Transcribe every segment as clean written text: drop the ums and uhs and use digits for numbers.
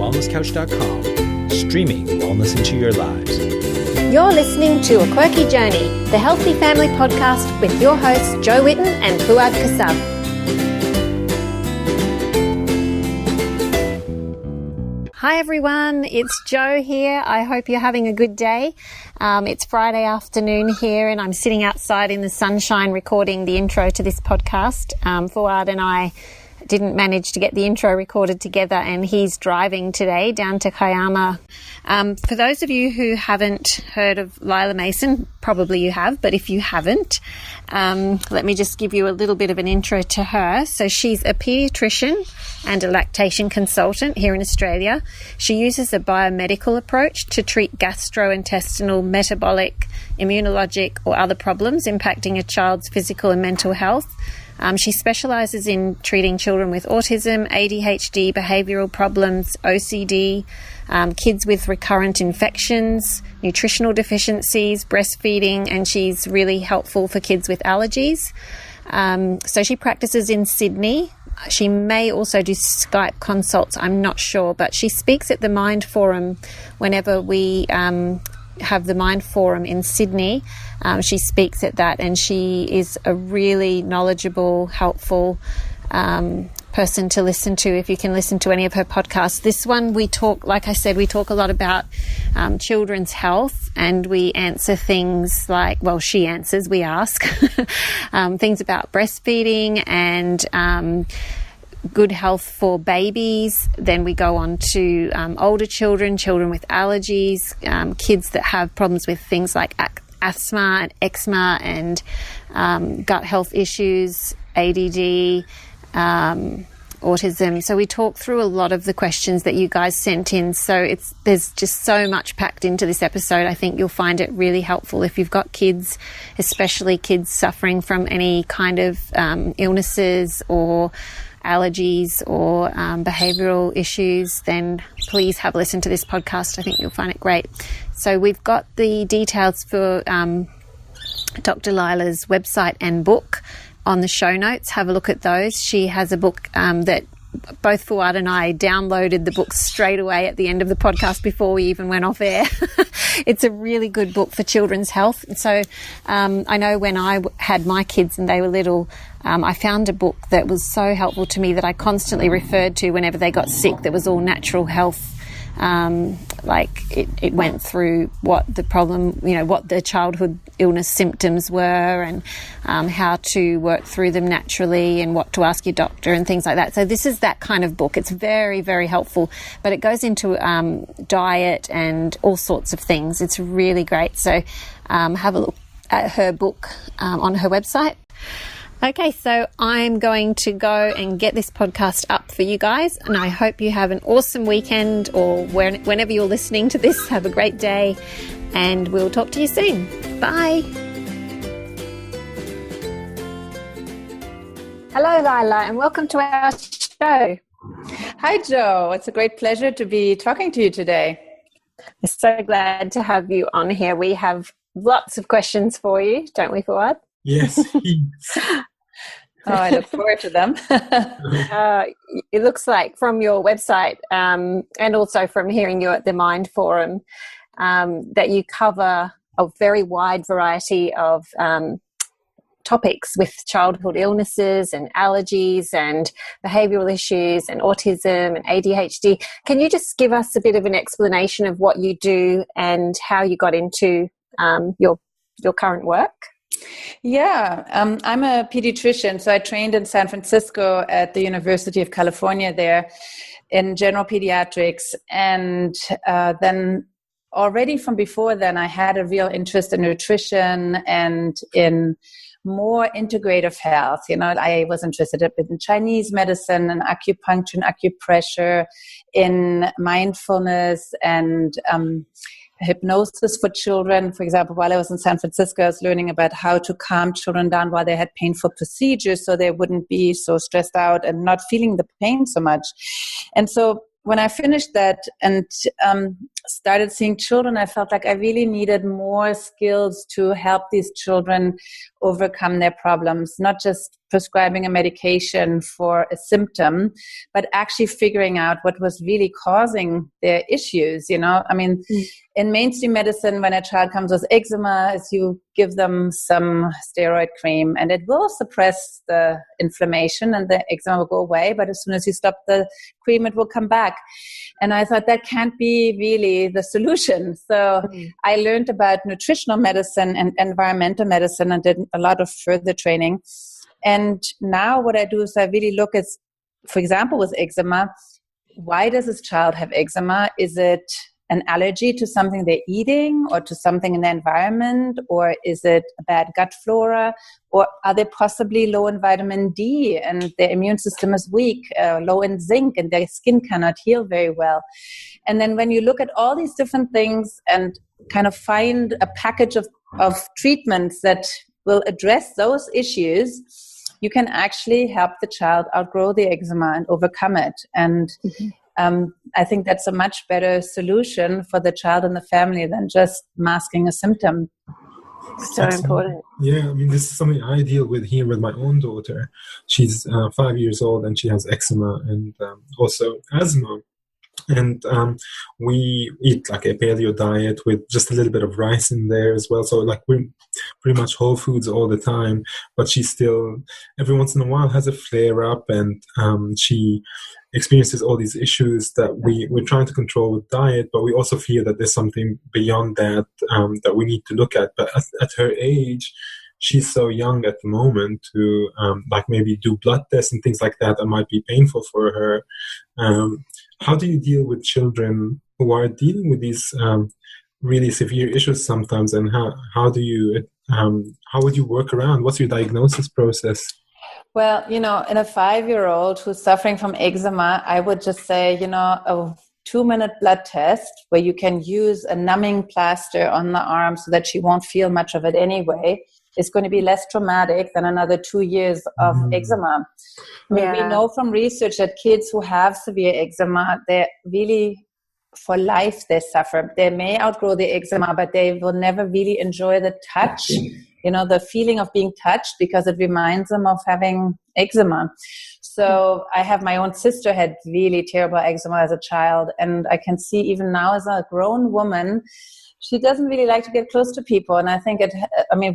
wellnesscouch.com, streaming wellness into your lives. You're listening to A Quirky Journey, the Healthy Family Podcast with your hosts Jo Whitten and Fuad Kassab. Hi everyone, it's Jo here. I hope you're having a good day. It's Friday afternoon here and I'm sitting outside in the sunshine recording the intro to this podcast. Fuad and I didn't manage to get the intro recorded together and he's driving today down to Kiama. For those of you who haven't heard of Leila Masson, probably you have, but if you haven't, let me just give you a little bit of an intro to her. So she's a paediatrician and a lactation consultant here in Australia. She uses a biomedical approach to treat gastro-intestinal, metabolic, immunologic or other problems impacting a child's physical and mental health. She specialises in treating children with autism, ADHD, behavioural problems, OCD, kids with recurrent infections, nutritional deficiencies, breastfeeding, and she's really helpful for kids with allergies. So she practices in Sydney. She may also do Skype consults, I'm not sure, but she speaks at the Mind Forum whenever we have the Mind Forum in Sydney. She speaks at that and she is a really knowledgeable, helpful person to listen to if you can listen to any of her podcasts. This one we talk, like I said, we talk a lot about children's health and we answer things like, well, she answers, we ask things about breastfeeding and good health for babies. Then we go on to older children, children with allergies, kids that have problems with things like asthma and eczema and gut health issues, ADD, autism. So we talk through a lot of the questions that you guys sent in. So there's just so much packed into this episode. I think you'll find it really helpful if you've got kids, especially kids suffering from any kind of illnesses or allergies or behavioural issues, then please have a listen to this podcast. I think you'll find it great. So we've got the details for Dr. Lila's website and book on the show notes. Have a look at those. She has a book that both Fuad and I downloaded the book straight away at the end of the podcast before we even went off air. It's a really good book for children's health. So I know when I had my kids and they were little, I found a book that was so helpful to me that I constantly referred to whenever they got sick. That was all natural health. Like it went through what the problem, what the childhood illness symptoms were and how to work through them naturally and what to ask your doctor and things like that. So this is that kind of book. It's very, very helpful, but it goes into diet and all sorts of things. It's really great. So have a look at her book on her website. Okay, so I'm going to go and get this podcast up for you guys, and I hope you have an awesome weekend or whenever you're listening to this. Have a great day, and we'll talk to you soon. Bye. Hello, Lila, and welcome to our show. Hi, Jo. It's a great pleasure to be talking to you today. We're so glad to have you on here. We have lots of questions for you, don't we, Fuad? Yes. Oh, I look forward to them. It looks like from your website and also from hearing you at the Mind Forum that you cover a very wide variety of topics with childhood illnesses and allergies and behavioural issues and autism and ADHD. Can you just give us a bit of an explanation of what you do and how you got into your current work? Yeah, I'm a pediatrician, so I trained in San Francisco at the University of California there in general pediatrics, and then already from before then I had a real interest in nutrition and in more integrative health. I was interested in Chinese medicine and acupuncture and acupressure, in mindfulness and hypnosis for children. For example, while I was in San Francisco, I was learning about how to calm children down while they had painful procedures so they wouldn't be so stressed out and not feeling the pain so much. And so when I finished that and started seeing children, I felt like I really needed more skills to help these children overcome their problems, not just prescribing a medication for a symptom, but actually figuring out what was really causing their issues. I mean, in mainstream medicine, when a child comes with eczema, is you give them some steroid cream and it will suppress the inflammation and the eczema will go away. But as soon as you stop the cream, it will come back. And I thought that can't be really the solution. So I learned about nutritional medicine and environmental medicine and did a lot of further training. And now what I do is I really look at, for example, with eczema, why does this child have eczema? Is it an allergy to something they're eating or to something in the environment? Or is it a bad gut flora? Or are they possibly low in vitamin D and their immune system is weak, low in zinc and their skin cannot heal very well? And then when you look at all these different things and kind of find a package of treatments that will address those issues, you can actually help the child outgrow the eczema and overcome it. And I think that's a much better solution for the child and the family than just masking a symptom. So important. Yeah, I mean, this is something I deal with here with my own daughter. She's 5 years old and she has eczema and also asthma. And we eat like a paleo diet with just a little bit of rice in there as well. So like we're pretty much whole foods all the time. But she still, every once in a while, has a flare up, and she experiences all these issues that we're trying to control with diet. But we also fear that there's something beyond that that we need to look at. But at her age, she's so young at the moment to like maybe do blood tests and things like that might be painful for her. How do you deal with children who are dealing with these really severe issues sometimes, and how do you how would you work around? What's your diagnosis process? Well, in a 5-year-old who's suffering from eczema, I would just say, a 2-minute blood test where you can use a numbing plaster on the arm so that she won't feel much of it anyway is going to be less traumatic than another 2 years of eczema. I mean, we know from research that kids who have severe eczema, they're really, for life, they suffer. They may outgrow the eczema, but they will never really enjoy the touch, the feeling of being touched, because it reminds them of having eczema. So I have my own sister had really terrible eczema as a child, and I can see even now as a grown woman, she doesn't really like to get close to people. And I think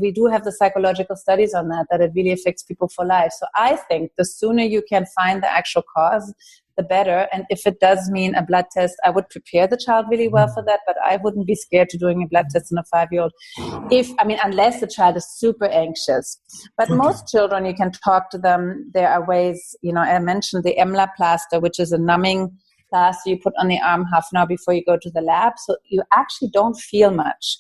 we do have the psychological studies on that it really affects people for life. So I think the sooner you can find the actual cause, the better. And if it does mean a blood test, I would prepare the child really well for that, but I wouldn't be scared to doing a blood test in a 5-year-old unless the child is super anxious. But most children, you can talk to them. There are ways, I mentioned the EMLA plaster, which is a numbing plaster you put on the arm half an hour before you go to the lab. So you actually don't feel much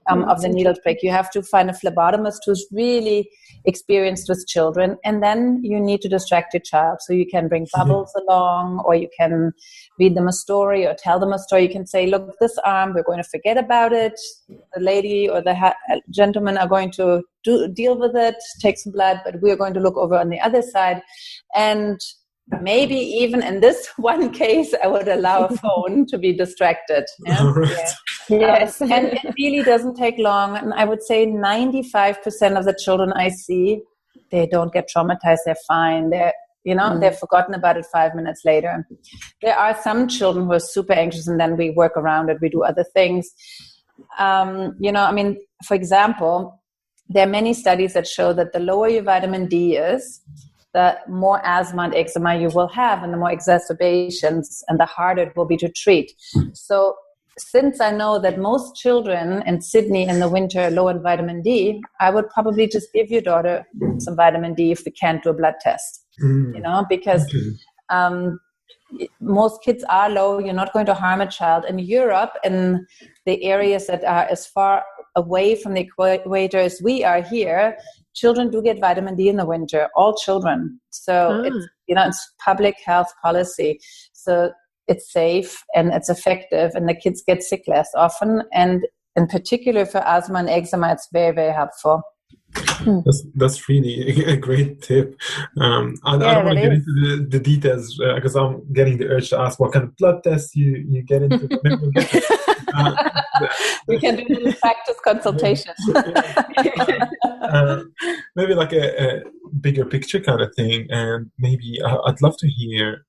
of the needle prick. You have to find a phlebotomist who's really experienced with children, and then you need to distract your child. So you can bring bubbles along, or you can read them a story or tell them a story. You can say, look, this arm, we're going to forget about it. The lady or the gentleman are going to deal with it, take some blood, but we're going to look over on the other side. And maybe even in this one case, I would allow a phone to be distracted. Yeah? Right. Yes. And it really doesn't take long. And I would say 95% of the children I see, they don't get traumatized. They're fine. They've forgotten about it 5 minutes later. There are some children who are super anxious, and then we work around it. We do other things. For example, there are many studies that show that the lower your vitamin D is, the more asthma and eczema you will have, and the more exacerbations, and the harder it will be to treat. So since I know that most children in Sydney in the winter are low in vitamin D, I would probably just give your daughter some vitamin D if we can't do a blood test, because most kids are low. You're not going to harm a child. In Europe, in the areas that are as far away from the equator as we are here, children do get vitamin D in the winter, all children. So it's public health policy. So it's safe and it's effective, and the kids get sick less often. And in particular for asthma and eczema, it's very, very helpful. That's really a great tip. I don't want to get into the details because I'm getting the urge to ask what kind of blood tests you get into. Maybe we'll get we can do a little practice consultation. Maybe like a bigger picture kind of thing, and maybe I'd love to hear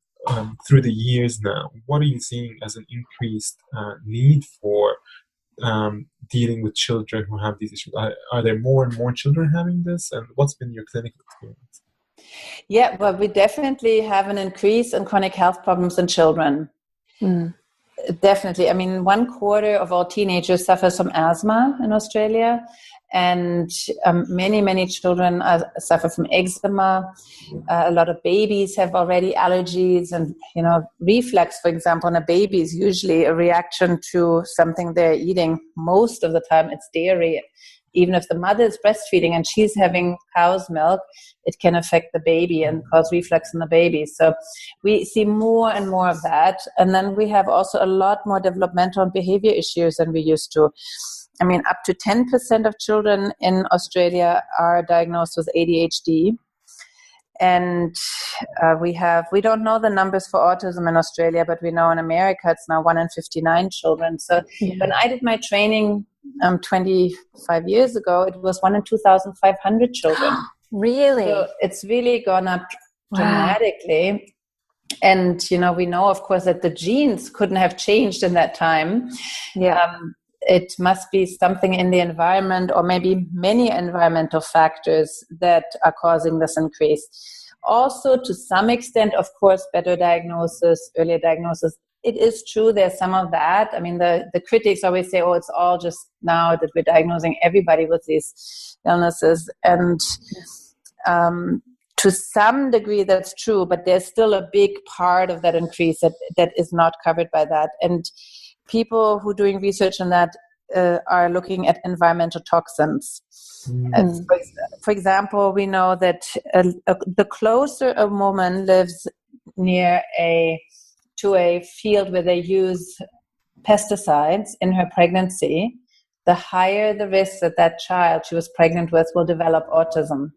through the years now, what are you seeing as an increased need for dealing with children who have these issues? Are there more and more children having this, and what's been your clinical experience? Yeah, well, we definitely have an increase in chronic health problems in children. Definitely. I mean, 1/4 of all teenagers suffers from asthma in Australia, and many children suffer from eczema. A lot of babies have already allergies, and reflux, for example, in a baby is usually a reaction to something they're eating. Most of the time it's dairy. Even if the mother is breastfeeding and she's having cow's milk, it can affect the baby and cause reflux in the baby. So we see more and more of that. And then we have also a lot more developmental and behavior issues than we used to. I mean, up to 10% of children in Australia are diagnosed with ADHD. And we don't know the numbers for autism in Australia, but we know in America it's now 1 in 59 children. So when I did my training 25 years ago, it was 1 in 2,500 children. Really? So it's really gone up dramatically. And, we know, of course, that the genes couldn't have changed in that time. It must be something in the environment, or maybe many environmental factors that are causing this increase. Also, to some extent, of course, better diagnosis, earlier diagnosis. It is true there's some of that. I mean, the critics always say, it's all just now that we're diagnosing everybody with these illnesses. And to some degree, that's true, but there's still a big part of that increase that is not covered by that. And people who are doing research on that are looking at environmental toxins. For example, we know that the closer a woman lives near to a field where they use pesticides in her pregnancy, the higher the risk that child she was pregnant with will develop autism.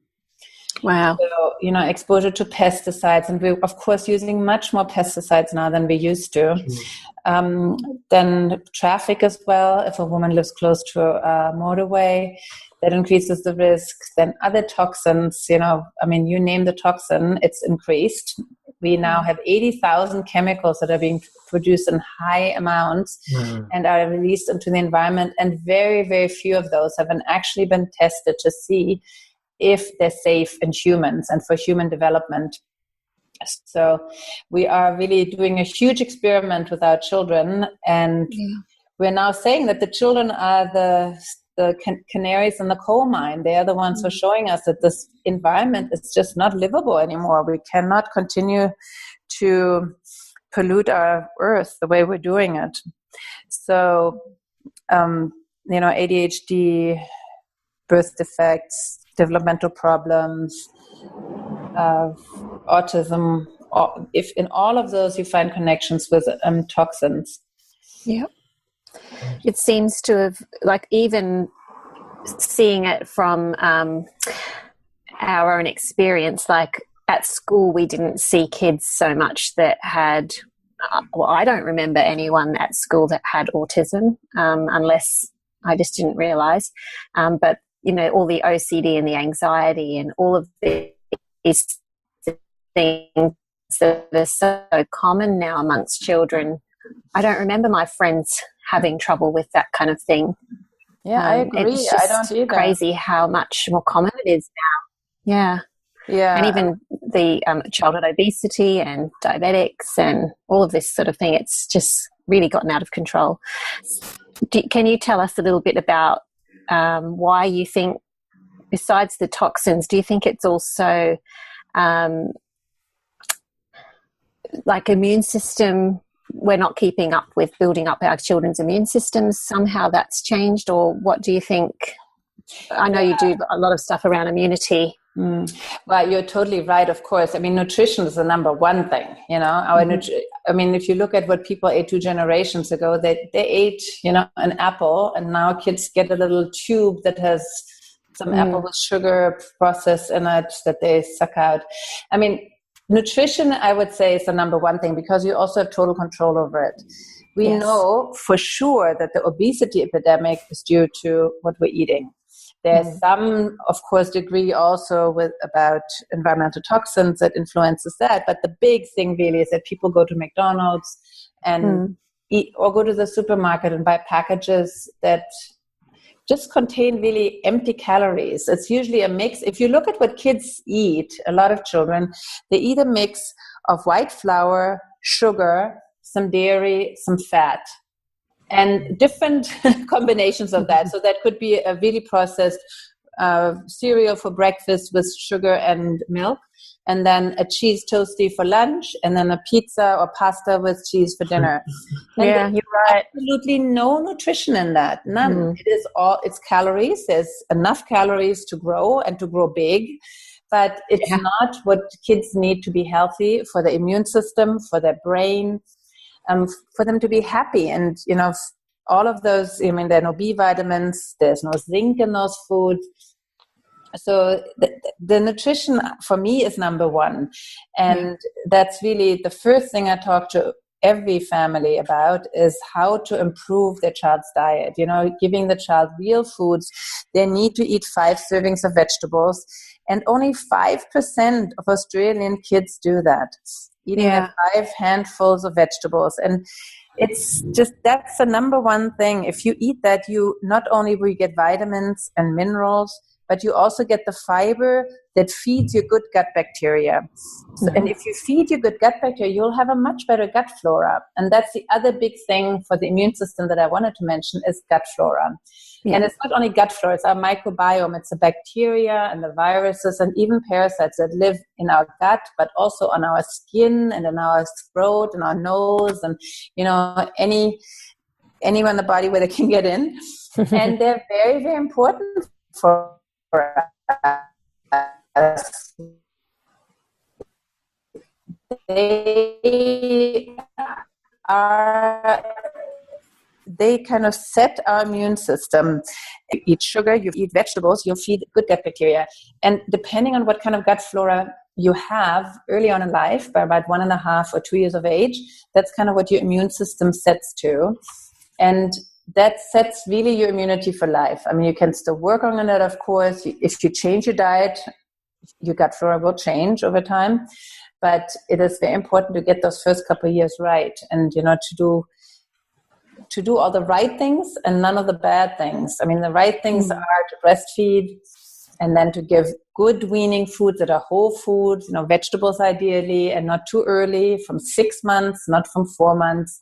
Wow. So, exposure to pesticides, and we're, of course, using much more pesticides now than we used to. Then traffic as well. If a woman lives close to a motorway, that increases the risk. Then other toxins, you name the toxin, it's increased. We now have 80,000 chemicals that are being produced in high amounts and are released into the environment. And very, very few of those have actually been tested to see if they're safe in humans and for human development. So we are really doing a huge experiment with our children, and we're now saying that the children are the canaries in the coal mine. They are the ones who are showing us that this environment is just not livable anymore. We cannot continue to pollute our earth the way we're doing it. So, ADHD, birth defects, developmental problems, autism. If in all of those you find connections with toxins. Yep. It seems to have, even seeing it from our own experience, at school we didn't see kids so much that had, I don't remember anyone at school that had autism, unless I just didn't realise. But all the OCD and the anxiety and all of these things that are so common now amongst children. I don't remember my friends having trouble with that kind of thing. Yeah, I agree. It's just I don't either. crazy how much more common it is now. Yeah. Yeah. And even the childhood obesity and diabetics and all of this sort of thing, it's just really gotten out of control. Can you tell us a little bit about why you think, besides the toxins, do you think it's also immune system, we're not keeping up with building up our children's immune systems? Somehow that's changed, or what do you think? I know you do a lot of stuff around immunity. Well, you're totally right, of course. I mean, nutrition is the number one thing, if you look at what people ate 2 generations ago, they ate, an apple, and now kids get a little tube that has some apple with sugar processed in it that they suck out. I mean, nutrition, I would say, is the number one thing because you also have total control over it. We know for sure that the obesity epidemic is due to what we're eating. There's some, of course, degree also about environmental toxins that influences that. But the big thing really is that people go to McDonald's and eat, or go to the supermarket and buy packages that just contain really empty calories. It's usually a mix. If you look at what kids eat, a lot of children, they eat a mix of white flour, sugar, some dairy, some fat, and different combinations of that. So that could be a really processed cereal for breakfast with sugar and milk, and then a cheese toastie for lunch, and then a pizza or pasta with cheese for dinner. And you're right. Absolutely no nutrition in that. None. It's calories. There's enough calories to grow and to grow big, but it's not what kids need to be healthy for the immune system, for their brain, for them to be happy. And, all of those, there are no B vitamins, there's no zinc in those foods. So the nutrition for me is number one. And that's really the first thing I talk to every family about is how to improve their child's diet. Giving the child real foods. They need to eat 5 servings of vegetables. And only 5% of Australian kids do that. Eating 5 handfuls of vegetables. And it's just, that's the number one thing. If you eat that, you not only will you get vitamins and minerals, but you also get the fiber that feeds your good gut bacteria. And if you feed your good gut bacteria, you'll have a much better gut flora. And that's the other big thing for the immune system that I wanted to mention is gut flora. And it's not only gut flora, it's our microbiome. It's the bacteria and the viruses and even parasites that live in our gut, but also on our skin and in our throat and our nose and, anywhere in the body where they can get in. And they're very, very important for us. They kind of set our immune system. You eat sugar, you eat vegetables, you feed good gut bacteria. And depending on what kind of gut flora you have early on in life, by about 1.5 or 2 years of age, that's kind of what your immune system sets to. And that sets really your immunity for life. You can still work on it, of course. If you change your diet, your gut flora will change over time. But it is very important to get those first couple of years right and, to do all the right things and none of the bad things. The right things are to breastfeed and then to give good weaning foods that are whole foods, vegetables ideally, and not too early, from 6 months, not from 4 months.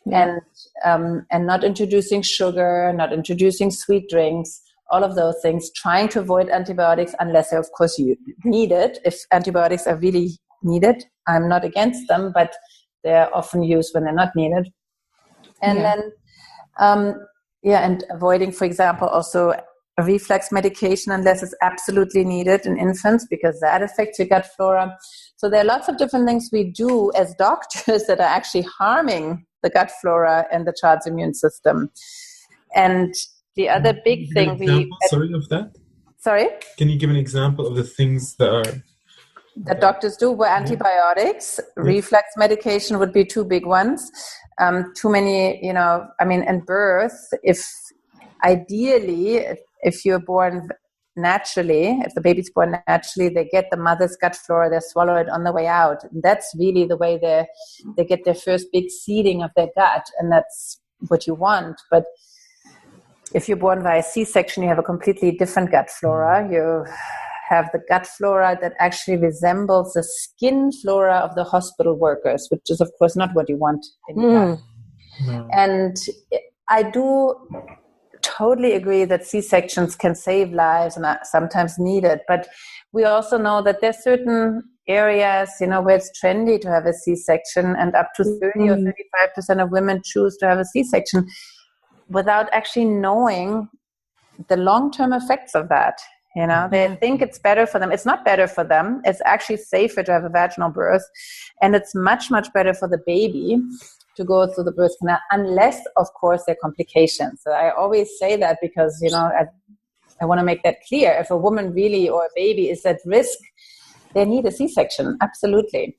And not introducing sugar, not introducing sweet drinks, all of those things, trying to avoid antibiotics unless, of course, you need it. If antibiotics are really needed, I'm not against them, but they're often used when they're not needed. And then, and avoiding, for example, also a reflux medication unless it's absolutely needed in infants because that affects your gut flora. So there are lots of different things we do as doctors that are actually harming the gut flora and the child's immune system. And the other big thing of that? Sorry? Can you give an example of the things that doctors do were antibiotics, reflux medication would be 2 big ones. Too many, and birth, if you're born naturally, if the baby's born naturally, they get the mother's gut flora, they swallow it on the way out. And that's really the way they get their first big seeding of their gut, and that's what you want. But if you're born via C-section, you have a completely different gut flora. You have the gut flora that actually resembles the skin flora of the hospital workers, which is, of course, not what you want in your gut. No. And I do totally agree that C-sections can save lives and are sometimes needed. But we also know that there's certain areas, where it's trendy to have a C-section, and up to 30 or 35% of women choose to have a C-section without actually knowing the long-term effects of that. They think it's better for them. It's not better for them. It's actually safer to have a vaginal birth. And it's much, much better for the baby to go through the birth canal, unless, of course, there are complications. So I always say that because, I want to make that clear. If a woman really or a baby is at risk, they need a C-section, absolutely.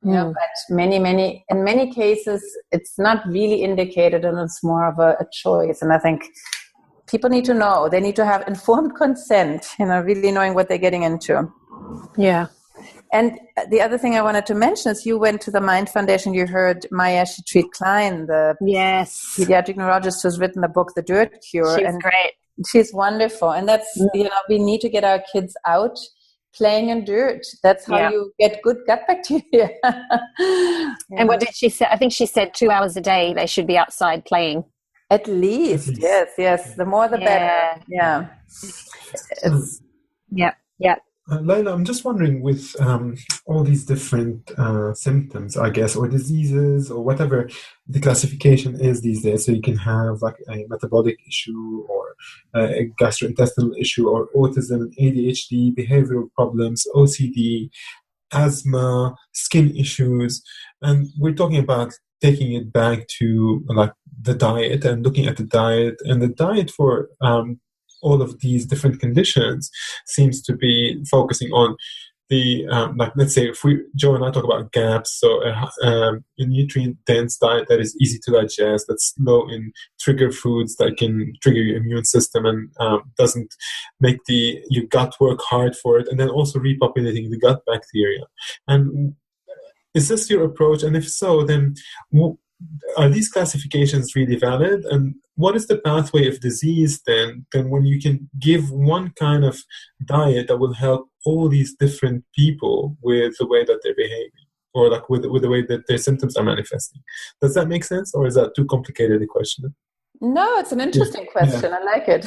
But in many cases, it's not really indicated, and it's more of a choice. And I think people need to know. They need to have informed consent, really knowing what they're getting into. Yeah. And the other thing I wanted to mention is you went to the Mind Foundation. You heard Maya Shetreat-Klein, the pediatric neurologist who's written the book, The Dirt Cure. She's great. She's wonderful. And that's, we need to get our kids out playing in dirt. That's how you get good gut bacteria. And what did she say? I think she said 2 hours a day they should be outside playing. At least. Yes. The more the better. Yeah. Leila, I'm just wondering, with all these different symptoms, I guess, or diseases, or whatever the classification is these days. So you can have like a metabolic issue, or a gastro-intestinal issue, or autism, ADHD, behavioral problems, OCD, asthma, skin issues. And we're talking about taking it back to like the diet and looking at the diet. And the diet for all of these different conditions seems to be focusing on the, like, let's say if Joe and I talk about GAPS, so a nutrient-dense diet that is easy to digest, that's low in trigger foods that can trigger your immune system and doesn't make your gut work hard for it, and then also repopulating the gut bacteria. And is this your approach? And if so, then are these classifications really valid? And what is the pathway of disease then when you can give one kind of diet that will help all these different people with the way that they're behaving, or like with the way that their symptoms are manifesting? Does that make sense, or is that too complicated a question? No, it's an interesting question. I like it.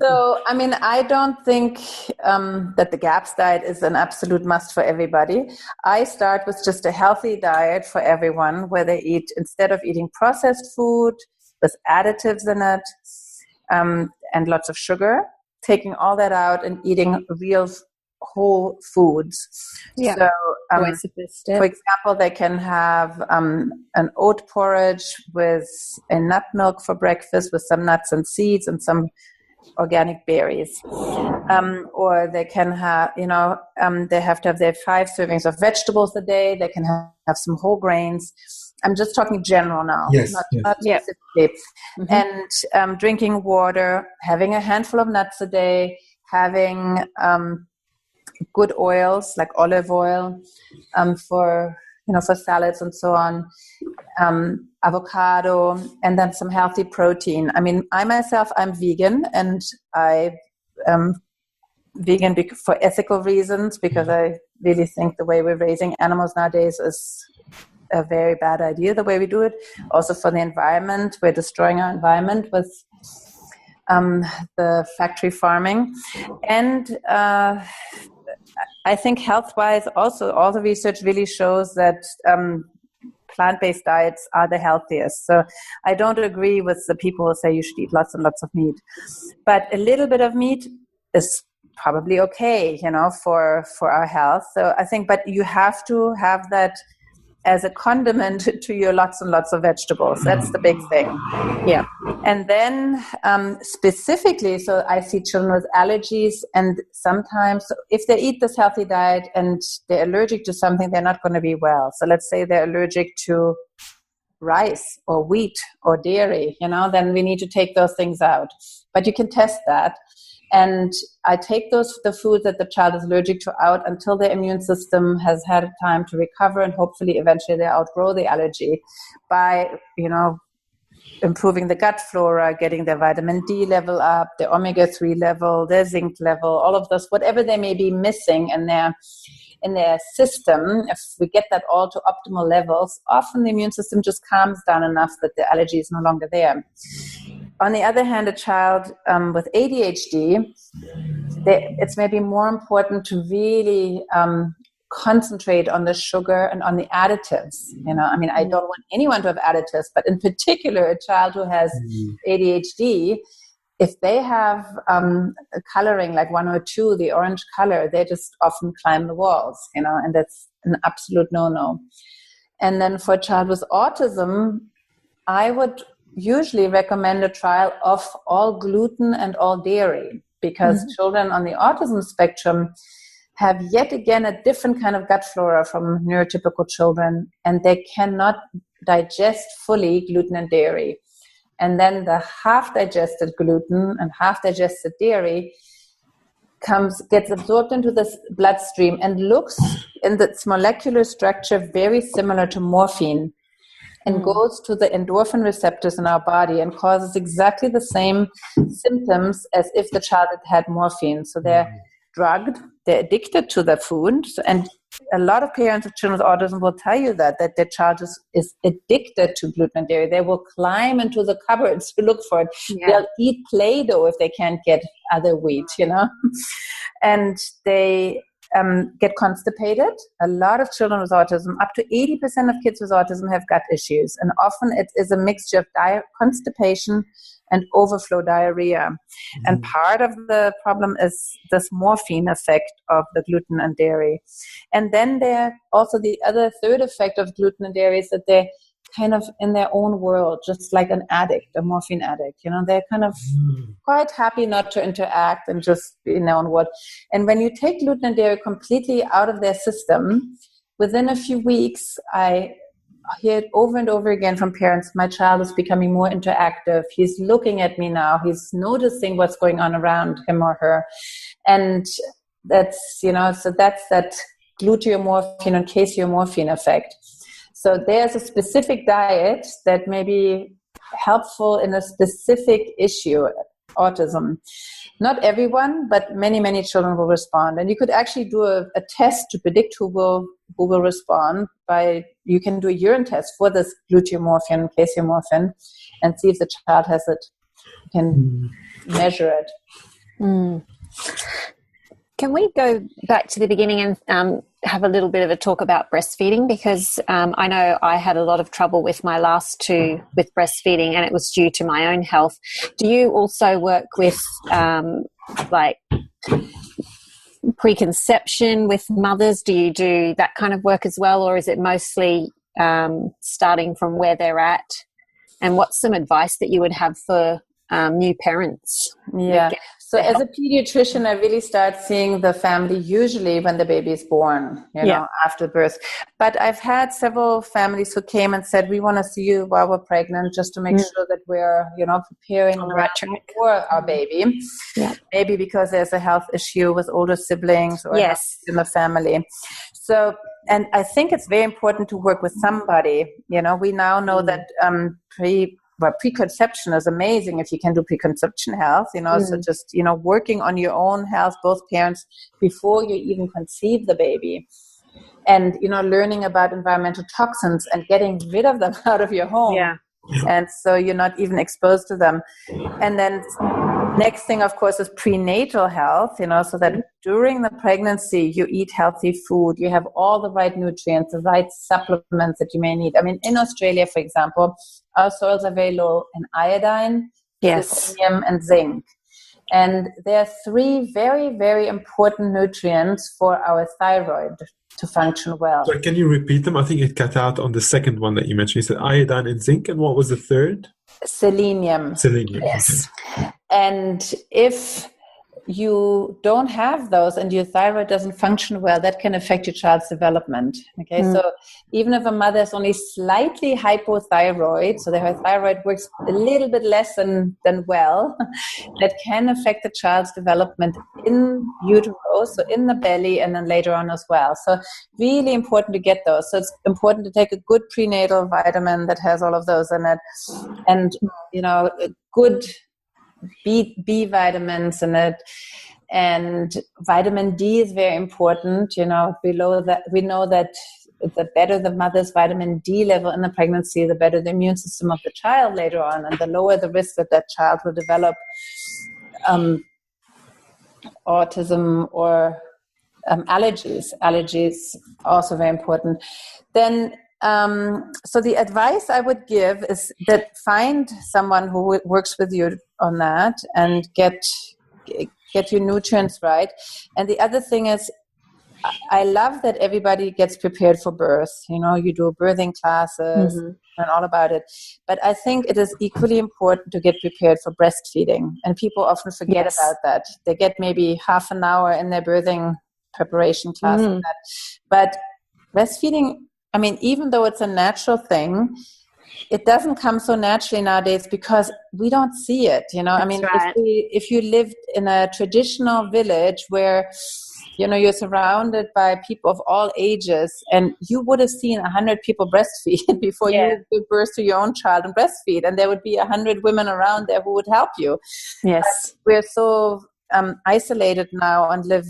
So, I mean, I don't think that the GAPS diet is an absolute must for everybody. I start with just a healthy diet for everyone, where they eat, instead of eating processed food with additives in it and lots of sugar, taking all that out and eating real whole foods. Yeah. So, for example, they can have an oat porridge with a nut milk for breakfast, with some nuts and seeds and some organic berries. Or they can have, they have to have their 5 servings of vegetables a day. They can have some whole grains. I'm just talking general now, not specifically. Mm-hmm. And drinking water, having a handful of nuts a day, having good oils like olive oil for salads and so on, avocado, and then some healthy protein. I mean, I'm vegan, and I vegan for ethical reasons, because I really think the way we're raising animals nowadays is a very bad idea, the way we do it. Also for the environment, we're destroying our environment with the factory farming. And I think health-wise also, all the research really shows that plant-based diets are the healthiest. So I don't agree with the people who say you should eat lots and lots of meat. But a little bit of meat is probably okay, for our health. So I think, but you have to have that as a condiment to your lots and lots of vegetables. That's the big thing. Yeah. And then specifically, so I see children with allergies, and sometimes if they eat this healthy diet and they're allergic to something, they're not going to be well. So let's say they're allergic to rice or wheat or dairy, then we need to take those things out. But you can test that. And I take the food that the child is allergic to out until their immune system has had time to recover, and hopefully eventually they outgrow the allergy by, improving the gut flora, getting their vitamin D level up, their omega-3 level, their zinc level, all of those, whatever they may be missing in their system. If we get that all to optimal levels, often the immune system just calms down enough that the allergy is no longer there. On the other hand, a child with ADHD, it's maybe more important to really concentrate on the sugar and on the additives. I don't want anyone to have additives, but in particular, a child who has ADHD, if they have a coloring like 102, the orange color, they just often climb the walls, and that's an absolute no-no. And then for a child with autism, I would usually recommend a trial of all gluten and all dairy, because children on the autism spectrum have yet again a different kind of gut flora from neurotypical children, and they cannot digest fully gluten and dairy. And then the half-digested gluten and half-digested dairy gets absorbed into the bloodstream and looks in its molecular structure very similar to morphine, and goes to the endorphin receptors in our body and causes exactly the same symptoms as if the child had morphine. So they're drugged, they're addicted to the food, and a lot of parents of children with autism will tell you that their child is addicted to gluten and dairy. They will climb into the cupboards to look for it. Yeah. They'll eat Play-Doh if they can't get other wheat, and they get constipated. A lot of children with autism, up to 80% of kids with autism have gut issues, and often it is a mixture of constipation and overflow diarrhea. And part of the problem is this morphine effect of the gluten and dairy. And then there also the other third effect of gluten and dairy is that they're kind of in their own world, just like an addict, a morphine addict. They're kind of quite happy not to interact and just be in their own world. And when you take gluten and dairy completely out of their system, within a few weeks, I hear it over and over again from parents, my child is becoming more interactive. He's looking at me now. He's noticing what's going on around him or her. And that's, so that's that gluteomorphine and caseomorphine effect. So there's a specific diet that may be helpful in a specific issue, autism. Not everyone, but many, many children will respond. And you could actually do a test to predict who will respond you can do a urine test for this gluteomorphine, caseomorphine, and see if the child has it, you can measure it. Can we go back to the beginning and have a little bit of a talk about breastfeeding? Because I know I had a lot of trouble with my last two with breastfeeding, and it was due to my own health. Do you also work with preconception with mothers? Do you do that kind of work as well, or is it mostly starting from where they're at? And what's some advice that you would have for new parents? Yeah. So as a pediatrician, I really start seeing the family usually when the baby is born, after birth. But I've had several families who came and said, we want to see you while we're pregnant just to make sure that we're, preparing on the right track for our baby. Yeah. Maybe because there's a health issue with older siblings or in the family. So, and I think it's very important to work with somebody. We now know that preconception is amazing if you can do preconception health, so just, working on your own health, both parents, before you even conceive the baby. And, learning about environmental toxins and getting rid of them out of your home. Yeah. And so you're not even exposed to them. And then next thing, of course, is prenatal health, so that during the pregnancy, you eat healthy food, you have all the right nutrients, the right supplements that you may need. I mean, in Australia, for example, our soils are very low in iodine, selenium, and zinc. And there are three very, very important nutrients for our thyroid to function well. So can you repeat them? I think it cut out on the second one that you mentioned. You said iodine and zinc, and what was the third? Selenium. Yes. Okay. And if you don't have those and your thyroid doesn't function well, that can affect your child's development. Okay, so even if a mother is only slightly hypothyroid, so that her thyroid works a little bit less than well, that can affect the child's development in utero, so in the belly, and then later on as well. So really important to get those. So it's important to take a good prenatal vitamin that has all of those in it, and a good B vitamins in it, and vitamin D is very important. Below that, we know that the better the mother's vitamin D level in the pregnancy, the better the immune system of the child later on, and the lower the risk that child will develop autism or allergies. Allergies also very important. Then so the advice I would give is that find someone who works with you on that and get your nutrients right. And the other thing is, I love that everybody gets prepared for birth. You do birthing classes and all about it. But I think it is equally important to get prepared for breastfeeding. And people often forget about that. They get maybe half an hour in their birthing preparation class. But breastfeeding, I mean, even though it's a natural thing, it doesn't come so naturally nowadays because we don't see it. I mean, if you lived in a traditional village where you're surrounded by people of all ages, and you would have seen 100 people breastfeed before you give birth to your own child and breastfeed, and there would be 100 women around there who would help you. Yes, but we're so isolated now and live.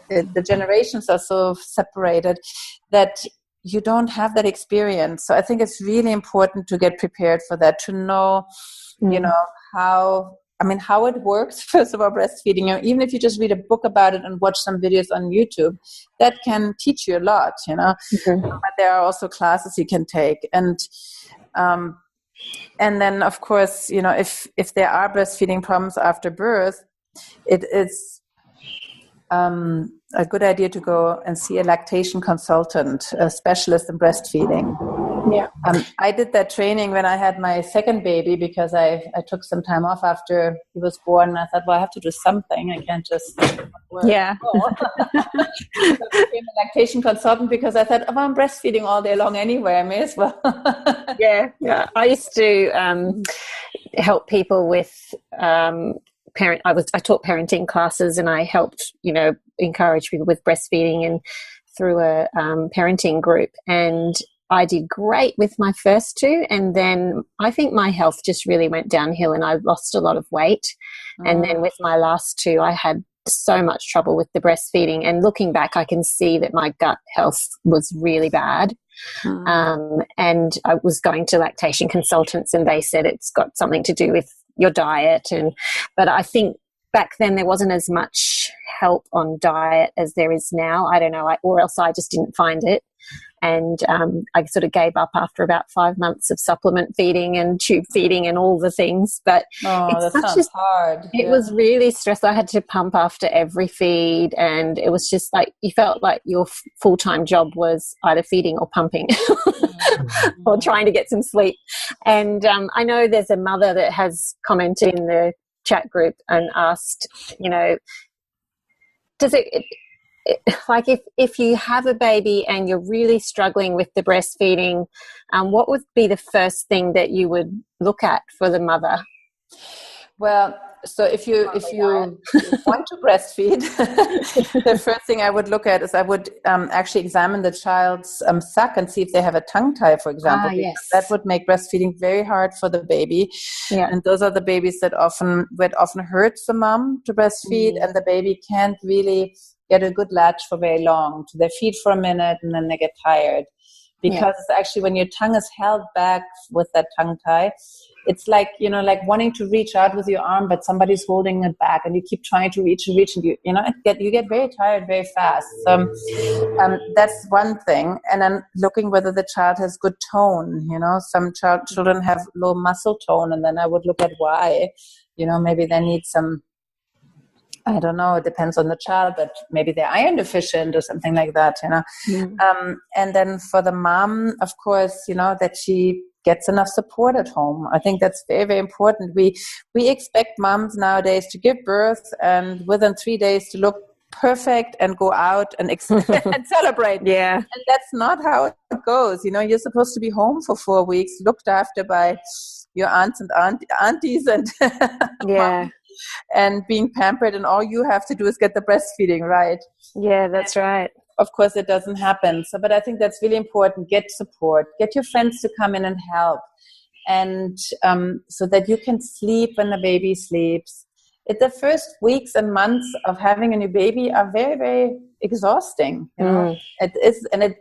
The generations are so separated that you don't have that experience. So I think it's really important to get prepared for that, to know, how it works, first of all, breastfeeding. Even if you just read a book about it and watch some videos on YouTube, that can teach you a lot, But there are also classes you can take. And then, of course, if there are breastfeeding problems after birth, it is a good idea to go and see a lactation consultant, a specialist in breastfeeding. I did that training when I had my second baby because I took some time off after he was born. And I thought, well, I have to do something. I can't just work. So I became a lactation consultant because I thought, I'm breastfeeding all day long anyway. I may as well. I used to help people with I taught parenting classes, and I helped, encourage people with breastfeeding and through a parenting group. And I did great with my first two, and then I think my health just really went downhill and I lost a lot of weight. And then with my last two, I had so much trouble with the breastfeeding. And looking back, I can see that my gut health was really bad. And I was going to lactation consultants, and they said it's got something to do with your diet. But I think back then there wasn't as much help on diet as there is now. I don't know, or else I just didn't find it. And I sort of gave up after about 5 months of supplement feeding and tube feeding and all the things. But that sounds hard. It was really stressful. I had to pump after every feed, and it was just like you felt like your full-time job was either feeding or pumping or trying to get some sleep. And I know there's a mother that has commented in the chat group and asked, does it like if you have a baby and you're really struggling with the breastfeeding, what would be the first thing that you would look at for the mother? Well, so if you want to breastfeed, the first thing I would look at is I would actually examine the child's suck and see if they have a tongue tie, for example. That would make breastfeeding very hard for the baby. And those are the babies that often hurts the mom to breastfeed, and the baby can't really get a good latch for very long. So they feed for a minute and then they get tired. Because it's actually when your tongue is held back with that tongue tie, it's like, like wanting to reach out with your arm, but somebody's holding it back, and you keep trying to reach, and you get very tired very fast. So that's one thing. And then looking whether the child has good tone. Some children have low muscle tone, and then I would look at why. Maybe they need some, I don't know, it depends on the child, but maybe they're iron deficient or something like that, And then for the mom, of course, that she gets enough support at home. I think that's very, very important. We expect moms nowadays to give birth and within 3 days to look perfect and go out and and celebrate. And that's not how it goes. You're supposed to be home for 4 weeks, looked after by your aunts and aunties and and being pampered, and all you have to do is get the breastfeeding right. That's right. Of course, it doesn't happen. So, but I think that's really important. Get support. Get your friends to come in and help, and so that you can sleep when the baby sleeps. The first weeks and months of having a new baby are very, very exhausting. It is, and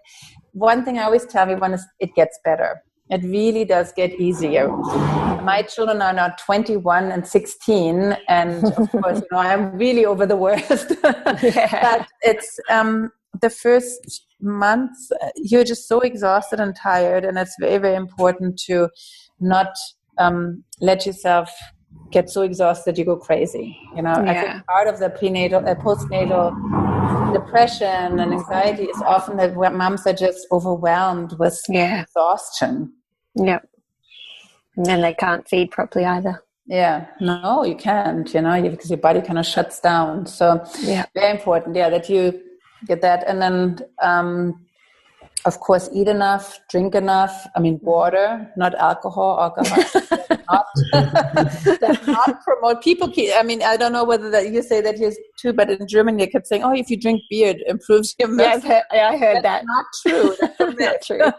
one thing I always tell everyone is it gets better. It really does get easier. My children are now 21 and 16, and of course, I'm really over the worst. But it's the first months, you're just so exhausted and tired, and it's very, very important to not let yourself get so exhausted you go crazy. I think part of the postnatal depression and anxiety is often that moms are just overwhelmed with exhaustion. Yeah. And then they can't feed properly either. Yeah, no, you can't, because your body kind of shuts down. So very important, that you get that. And then, of course, eat enough, drink enough. I mean, water, not alcohol. Alcohol does not promote. People I don't know whether that you say that here too, but in Germany they kept saying, "Oh, if you drink beer, it improves your mood." Yeah, I heard that. Not true. That's not true.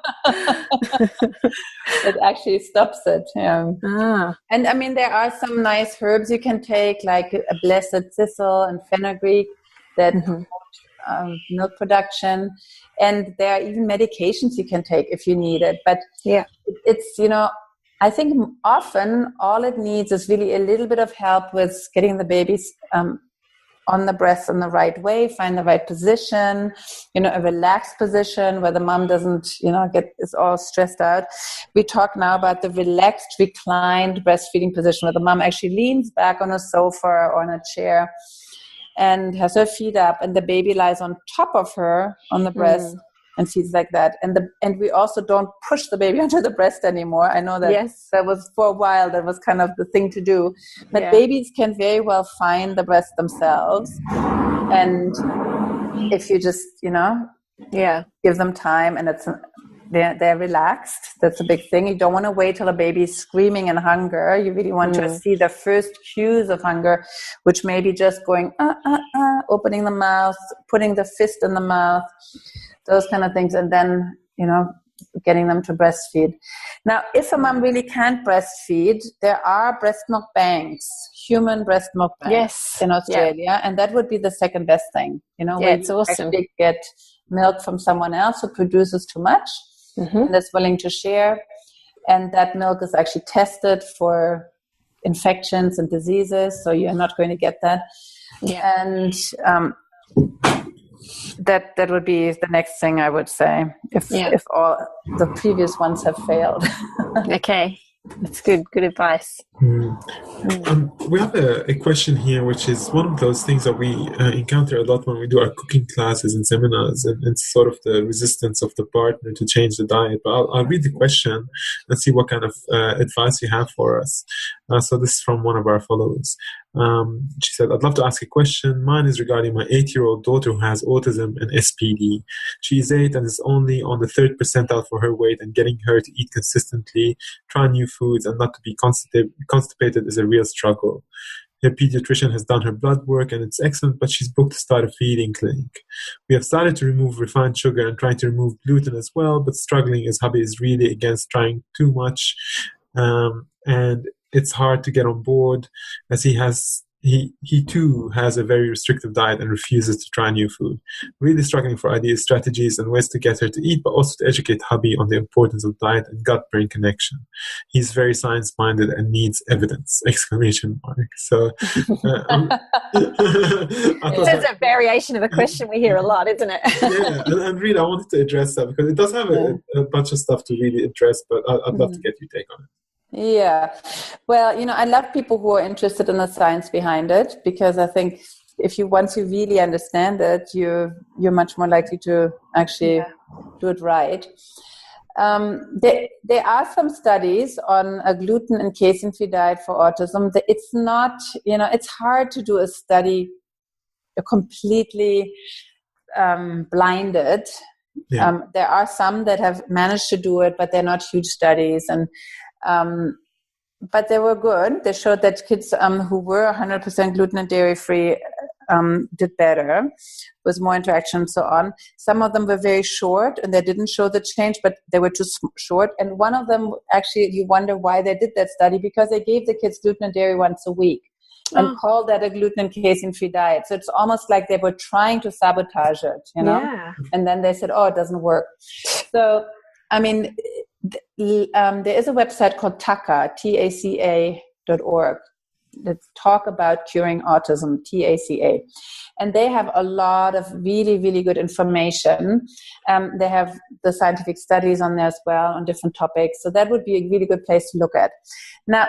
It actually stops it. Yeah. And I mean, there are some nice herbs you can take, like a blessed thistle and fenugreek that promote milk production. And there are even medications you can take if you need it. But it's, I think often all it needs is really a little bit of help with getting the babies on the breast in the right way, find the right position, a relaxed position where the mom doesn't, is all stressed out. We talk now about the relaxed, reclined breastfeeding position where the mom actually leans back on a sofa or on a chair and has her feet up, and the baby lies on top of her on the breast and feeds like that. And we also don't push the baby onto the breast anymore. I know that that was for a while, that was kind of the thing to do. But babies can very well find the breast themselves. And if you just, give them time and they're relaxed. That's a big thing. You don't want to wait till a baby's screaming in hunger. You really want to see the first cues of hunger, which may be just going, opening the mouth, putting the fist in the mouth, those kind of things. And then, getting them to breastfeed. Now, if a mom really can't breastfeed, there are breast milk banks, human breast milk banks in Australia. And that would be the second best thing, where it's awesome. Actually get milk from someone else who produces too much and is willing to share. And that milk is actually tested for infections and diseases, so you're not going to get that. Yeah. And that would be the next thing I would say if all the previous ones have failed. Okay. That's good advice. We have a question here, which is one of those things that we encounter a lot when we do our cooking classes and seminars, and sort of the resistance of the partner to change the diet. But I'll read the question and see what kind of advice you have for us. So this is from one of our followers. She said, "I'd love to ask a question. Mine is regarding my 8-year-old daughter who has autism and SPD. She is 8 and is only on the 3rd percentile for her weight, and getting her to eat consistently, try new foods, and not to be constipated is a real struggle. Her pediatrician has done her blood work and it's excellent, but she's booked to start a feeding clinic. We have started to remove refined sugar and trying to remove gluten as well, but struggling as hubby is really against trying too much. And it's hard to get on board as he too has a very restrictive diet and refuses to try new food. Really struggling for ideas, strategies, and ways to get her to eat, but also to educate hubby on the importance of diet and gut-brain connection. He's very science-minded and needs evidence! ! So it's a variation of a question we hear a lot, isn't it? and really I wanted to address that because it does have a bunch of stuff to really address, but I'd love to get your take on it. Yeah. Well, I love people who are interested in the science behind it, because I think once you really understand it, you're much more likely to actually do it right. There are some studies on a gluten and casein-free diet for autism. It's not, it's hard to do a study completely blinded. Yeah. There are some that have managed to do it, but they're not huge studies. And but they were good. They showed that kids who were 100% gluten and dairy free did better, with more interaction and so on. Some of them were very short and they didn't show the change, but they were too short. And one of them, actually, you wonder why they did that study, because they gave the kids gluten and dairy once a week and called that a gluten and casein-free diet. So it's almost like they were trying to sabotage it, Yeah. And then they said, it doesn't work. So, I mean, there is a website called TACA, TACA.org, that talk about curing autism, TACA. And they have a lot of really, really good information. They have the scientific studies on there as well on different topics. So that would be a really good place to look at. Now,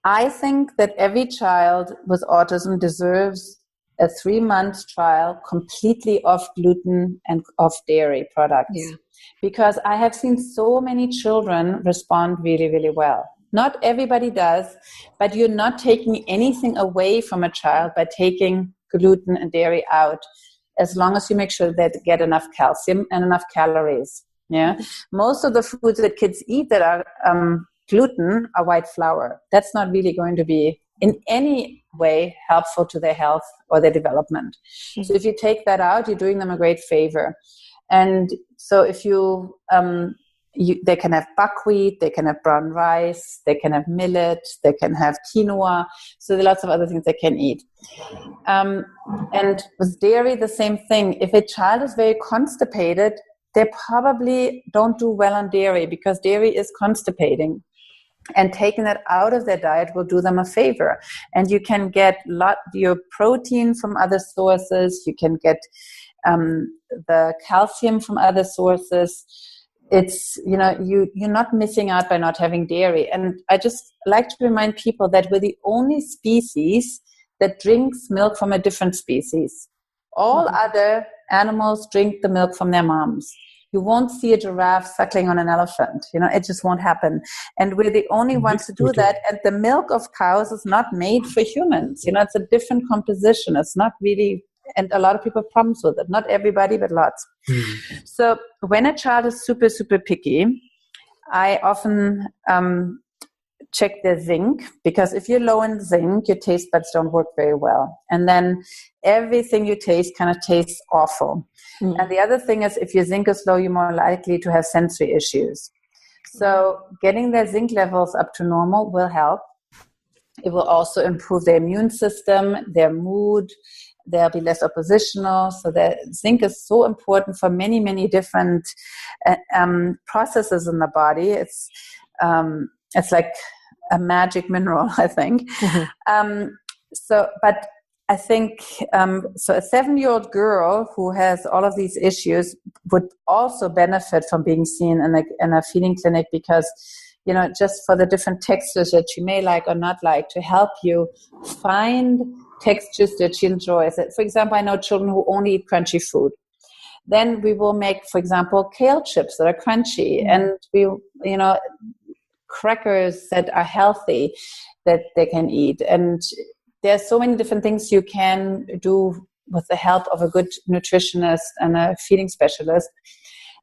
I think that every child with autism deserves a 3-month trial completely off gluten and off dairy products. Yeah. Because I have seen so many children respond really, really well. Not everybody does, but you're not taking anything away from a child by taking gluten and dairy out, as long as you make sure that they get enough calcium and enough calories. Yeah, most of the foods that kids eat that are gluten are white flour. That's not really going to be in any way helpful to their health or their development. Mm-hmm. So if you take that out, you're doing them a great favor. And so if they can have buckwheat, they can have brown rice, they can have millet, they can have quinoa. So there are lots of other things they can eat. And with dairy, the same thing. If a child is very constipated, they probably don't do well on dairy because dairy is constipating. And taking that out of their diet will do them a favor. And you can get your protein from other sources. You can get the calcium from other sources. It's, you're not missing out by not having dairy. And I just like to remind people that we're the only species that drinks milk from a different species. All other animals drink the milk from their moms. You won't see a giraffe suckling on an elephant. It just won't happen. And we're the only ones to do that. And the milk of cows is not made for humans. It's a different composition. It's not really, and a lot of people have problems with it. Not everybody, but lots. So when a child is super, super picky, I often check their zinc, because if you're low in zinc, your taste buds don't work very well. And then everything you taste kind of tastes awful. And the other thing is, if your zinc is low, you're more likely to have sensory issues. So getting their zinc levels up to normal will help. It will also improve their immune system, their mood. They'll be less oppositional. So the zinc is so important for many, many different processes in the body. It's like a magic mineral, I think. But I think, so a 7-year-old girl who has all of these issues would also benefit from being seen in a feeding clinic, because, just for the different textures that she may like or not like, to help you find textures that she enjoys. For example, I know children who only eat crunchy food. Then we will make, for example, kale chips that are crunchy, and crackers that are healthy that they can eat. And there's so many different things you can do with the help of a good nutritionist and a feeding specialist.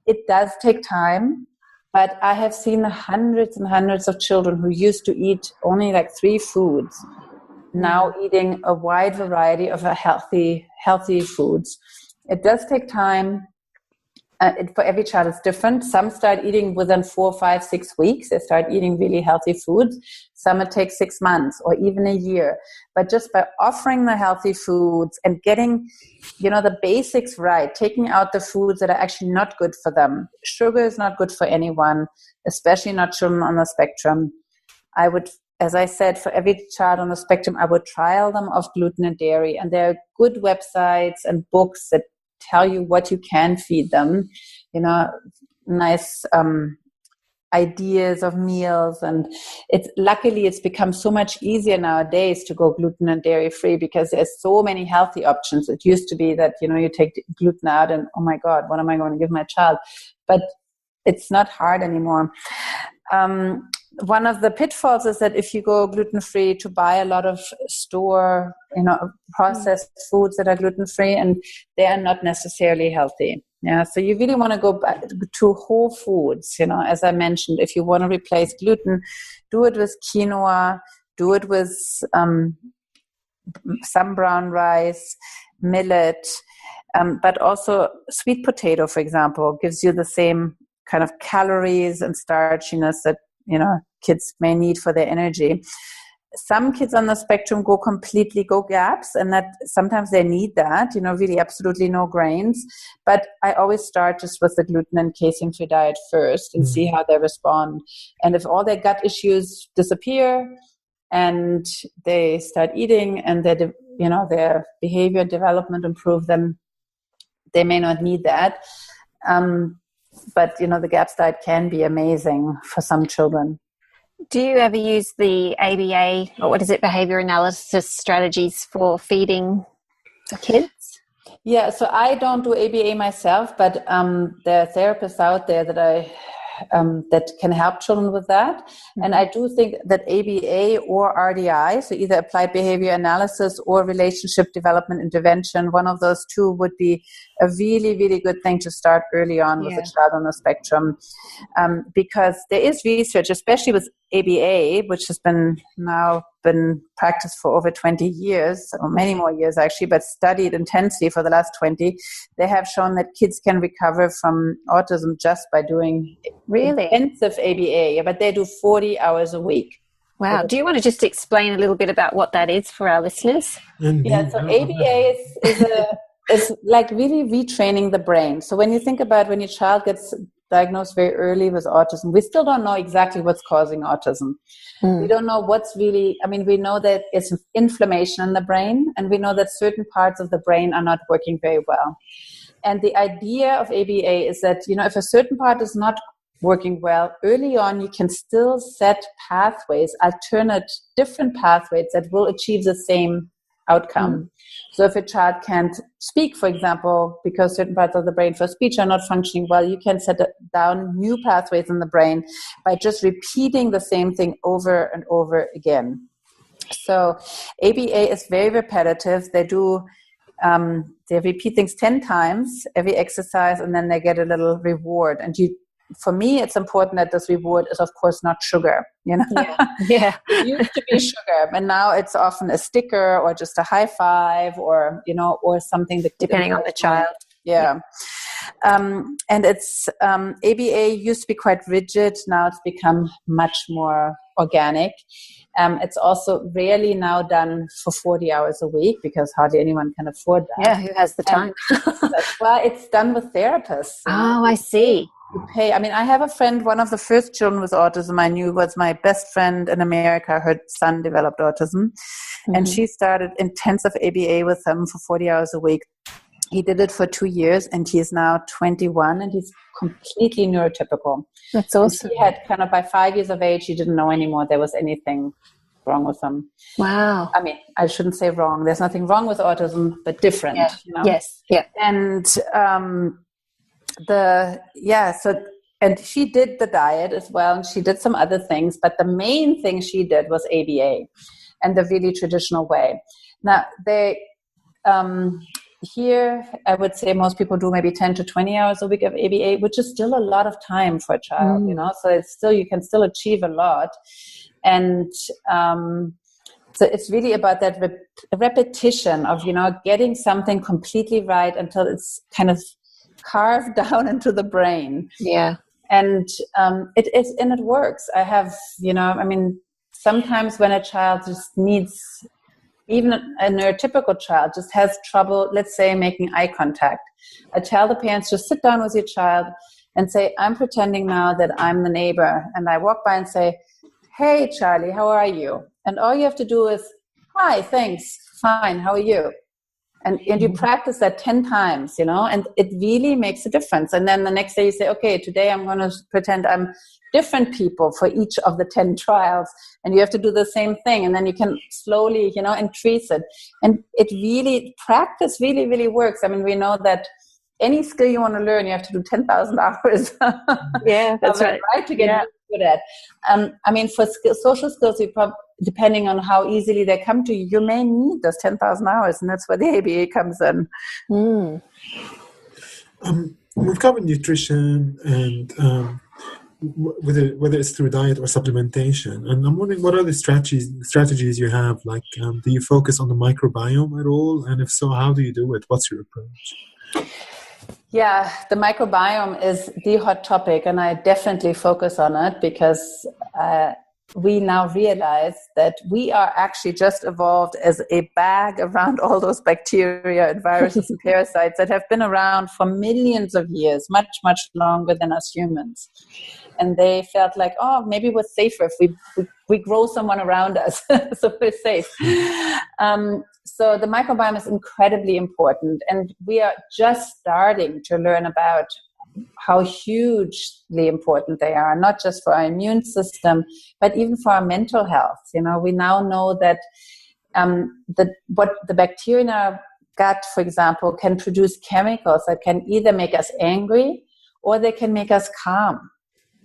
It does take time, but I have seen hundreds and hundreds of children who used to eat only like 3 foods, now eating a wide variety of healthy foods. It does take time. For every child, it's different. Some start eating within 4, 5, 6 weeks. They start eating really healthy foods. Some it takes 6 months or even a year. But just by offering the healthy foods and getting, the basics right, taking out the foods that are actually not good for them. Sugar is not good for anyone, especially not children on the spectrum. I would, as I said, for every child on the spectrum, I would trial them off gluten and dairy. And there are good websites and books that tell you what you can feed them, nice ideas of meals. And luckily it's become so much easier nowadays to go gluten and dairy free, because there's so many healthy options. It used to be that, you take gluten out and, oh my God, what am I going to give my child? But it's not hard anymore. One of the pitfalls is that if you go gluten-free, to buy a lot of store, processed foods that are gluten-free, and they are not necessarily healthy. Yeah, so you really want to go back to whole foods. As I mentioned, if you want to replace gluten, do it with quinoa, do it with some brown rice, millet, but also sweet potato, for example, gives you the same kind of calories and starchiness that kids may need for their energy. Some kids on the spectrum go gaps, and that sometimes they need that, really absolutely no grains. But I always start just with the gluten and casein-free diet first and see how they respond. And if all their gut issues disappear and they start eating and their behavior development improve, then they may not need that. But, the GAPS diet can be amazing for some children. Do you ever use the ABA, or what is it, behaviour analysis strategies for feeding for kids? Yeah, so I don't do ABA myself, but there are therapists out there that can help children with that. Mm-hmm. And I do think that ABA or RDI, so either applied behavior analysis or relationship development intervention, one of those two would be a really, really good thing to start early on with a child on the spectrum. Because there is research, especially with ABA, which has been practiced for over 20 years, or many more years actually, but studied intensely for the last 20. They have shown that kids can recover from autism just by doing intensive ABA, but they do 40 hours a week. Wow. Do you want to just explain a little bit about what that is for our listeners? Yeah, so ABA is like really retraining the brain. So when you think about when your child gets diagnosed very early with autism, we still don't know exactly what's causing autism. We don't know what's really, we know that it's inflammation in the brain, and we know that certain parts of the brain are not working very well. And the idea of ABA is that, if a certain part is not working well, early on you can still set pathways, different pathways that will achieve the same outcome. So if a child can't speak, for example, because certain parts of the brain for speech are not functioning well, you can set down new pathways in the brain by just repeating the same thing over and over again. So ABA is very repetitive. They repeat things 10 times every exercise, and then they get a little reward. And for me, it's important that this reward is, of course, not sugar. Yeah. It used to be sugar, and now it's often a sticker or just a high five, or something that depending on the child. Yeah. And it's ABA used to be quite rigid. Now it's become much more organic. It's also rarely now done for 40 hours a week, because hardly anyone can afford that. Yeah, who has the time? Well, it's done with therapists. Oh, I see. You pay. I have a friend, one of the first children with autism I knew was my best friend in America. Her son developed autism, and she started intensive ABA with him for 40 hours a week. He did it for 2 years, and he is now 21, and he's completely neurotypical. That's awesome. He had by 5 years of age, he didn't know anymore there was anything wrong with him. Wow. I shouldn't say wrong. There's nothing wrong with autism, but different. Yeah. Yes. Yeah. And and she did the diet as well, and she did some other things, but the main thing she did was ABA, and the really traditional way. Now here I would say most people do maybe 10 to 20 hours a week of ABA, which is still a lot of time for a child, so it's you can still achieve a lot. And so it's really about that repetition of getting something completely right until it's kind of carved down into the brain. Yeah. And it works. I have, sometimes when a child just needs, even a neurotypical child just has trouble, let's say, making eye contact, I tell the parents, just sit down with your child and say, I'm pretending now that I'm the neighbor. And I walk by and say, hey, Charlie, how are you? And all you have to do is, hi, thanks, fine, how are you? And you practice that 10 times, and it really makes a difference. And then the next day you say, okay, today I'm going to pretend I'm different people for each of the 10 trials. And you have to do the same thing. And then you can slowly, increase it. And practice really, really works. We know that any skill you want to learn, you have to do 10,000 hours. Yeah, that's right. To get good at. For social skills, depending on how easily they come to you, you may need those 10,000 hours, and that's where the ABA comes in. We've covered nutrition and whether it's through diet or supplementation, and I'm wondering what other strategies you have. Like, do you focus on the microbiome at all? And if so, how do you do it? What's your approach? Yeah, the microbiome is the hot topic, and I definitely focus on it because we now realize that we are actually just evolved as a bag around all those bacteria and viruses and parasites that have been around for millions of years, much, much longer than us humans. And they felt like, oh, maybe we're safer if we grow someone around us, so we're safe. So the microbiome is incredibly important, and we are just starting to learn about how hugely important they are, not just for our immune system, but even for our mental health. We now know that what the bacteria in our gut, for example, can produce chemicals that can either make us angry or they can make us calm.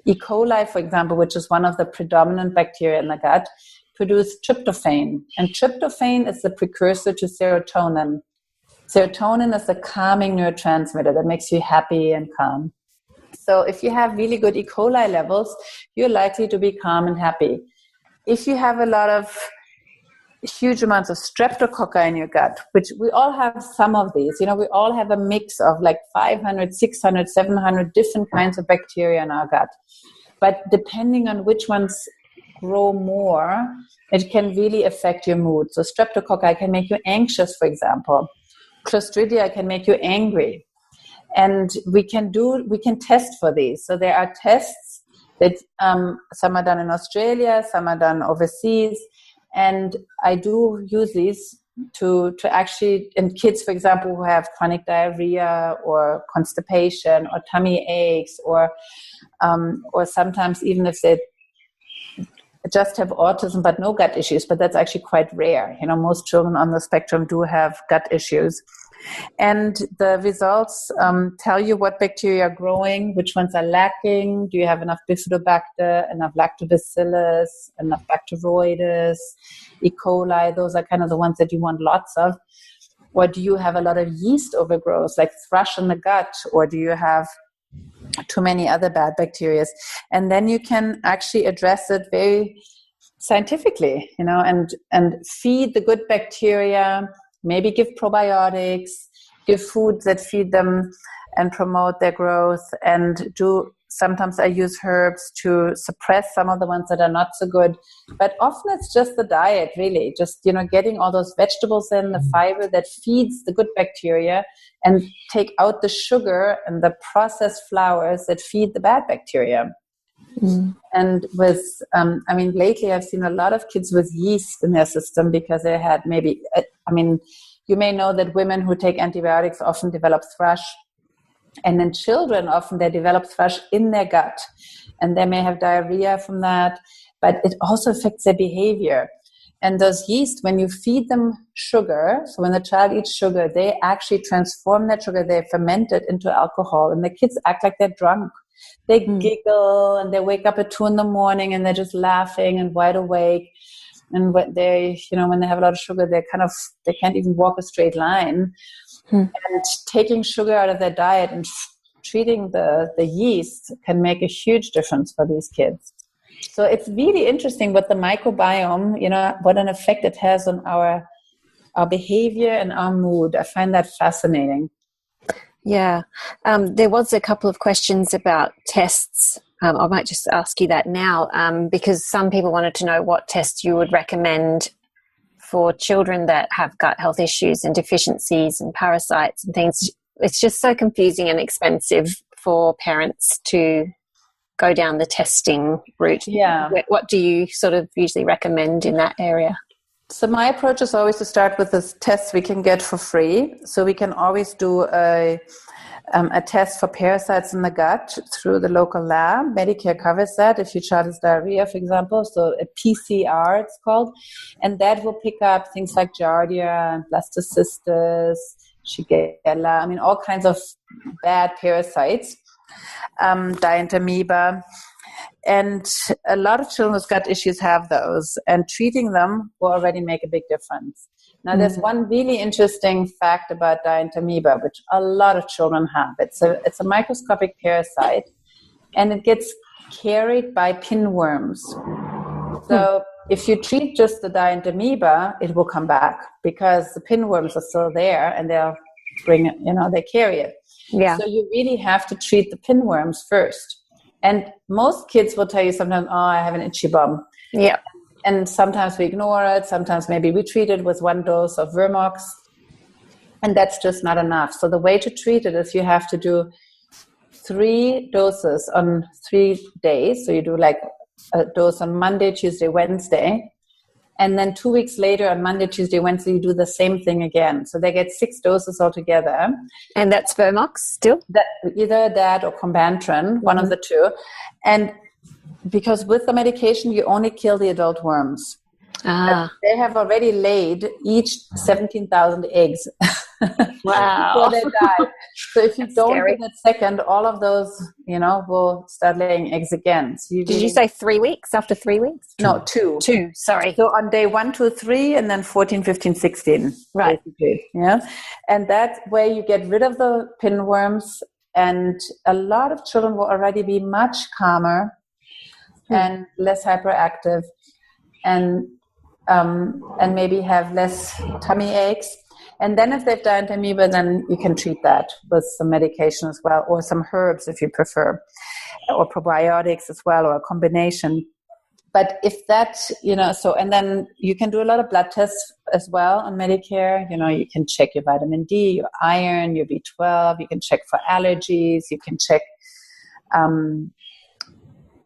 E. coli, for example, which is one of the predominant bacteria in the gut, produce tryptophan. And tryptophan is the precursor to serotonin. Serotonin is the calming neurotransmitter that makes you happy and calm. So if you have really good E. coli levels, you're likely to be calm and happy. If you have a lot of huge amounts of streptococci in your gut, which we all have some of these, we all have a mix of like 500, 600, 700 different kinds of bacteria in our gut. But depending on which ones grow more, it can really affect your mood. So streptococci can make you anxious, for example. Clostridia can make you angry. And we can test for these. So there are tests that some are done in Australia, some are done overseas. And I do use these to actually, in kids, for example, who have chronic diarrhea or constipation or tummy aches, or sometimes even if they just have autism but no gut issues, but that's actually quite rare. Most children on the spectrum do have gut issues. And the results tell you what bacteria are growing, which ones are lacking. Do you have enough bifidobacter, enough lactobacillus, enough bacteroides, E. coli? Those are kind of the ones that you want lots of. Or do you have a lot of yeast overgrowth, like thrush in the gut? Or do you have too many other bad bacteria? And then you can actually address it very scientifically, and feed the good bacteria. Maybe give probiotics, give foods that feed them and promote their growth, and sometimes I use herbs to suppress some of the ones that are not so good. But often it's just the diet, really. Just, getting all those vegetables in, the fiber that feeds the good bacteria, and take out the sugar and the processed flours that feed the bad bacteria. Mm. And with, lately I've seen a lot of kids with yeast in their system because they had you may know that women who take antibiotics often develop thrush. And in children, often they develop thrush in their gut. And they may have diarrhea from that, but it also affects their behavior. And those yeast, when you feed them sugar, so when the child eats sugar, they actually transform that sugar, they ferment it into alcohol. And the kids act like they're drunk. They giggle and they wake up at 2 a.m. and they're just laughing and wide awake. And when they have a lot of sugar, they can't even walk a straight line. And taking sugar out of their diet and treating the yeast can make a huge difference for these kids. So it's really interesting what the microbiome, what an effect it has on our behavior and our mood. I find that fascinating. Yeah. There was a couple of questions about tests. I might just ask you that now, because some people wanted to know what tests you would recommend for children that have gut health issues and deficiencies and parasites and things. It's just so confusing and expensive for parents to go down the testing route. Yeah. What do you sort of usually recommend in that area? So my approach is always to start with this test we can get for free. So we can always do a test for parasites in the gut through the local lab. Medicare covers that if your child has diarrhea, for example. So a PCR, it's called. And that will pick up things like Giardia and Blastocystis, Shigella, all kinds of bad parasites, Dientamoeba. And a lot of children with gut issues have those, and treating them will already make a big difference. Now, there's one really interesting fact about Dientamoeba, which a lot of children have. It's a microscopic parasite, and it gets carried by pinworms. So if you treat just the Dientamoeba, it will come back because the pinworms are still there, and they'll bring it, they carry it. Yeah. So you really have to treat the pinworms first. And most kids will tell you sometimes, I have an itchy bum. Yeah. And sometimes we ignore it. Sometimes maybe we treat it with 1 dose of Vermox. And that's just not enough. So the way to treat it is you have to do 3 doses on 3 days. So you do like a dose on Monday, Tuesday, Wednesday. And then 2 weeks later on Monday, Tuesday, Wednesday, you do the same thing again. So they get 6 doses altogether. And that's Vermox still? Either that or Combantrin, one of the two. And because with the medication, you only kill the adult worms. They have already laid each 17,000 eggs. Wow. before they die. So if you don't scary. do that second, all of those, will start laying eggs again. So Did you say 3 weeks? After 3 weeks? No, 2. 2, sorry. So on day 1, 2, 3, and then 14, 15, 16. Right. Basically. Yeah. And that way you get rid of the pinworms, and a lot of children will already be much calmer and less hyperactive, and maybe have less tummy aches. And then if they've died amoeba, then you can treat that with some medication as well, or some herbs if you prefer, or probiotics as well, or a combination. But if that, and then you can do a lot of blood tests as well on Medicare. You can check your vitamin D, your iron, your B12. You can check for allergies. You can check,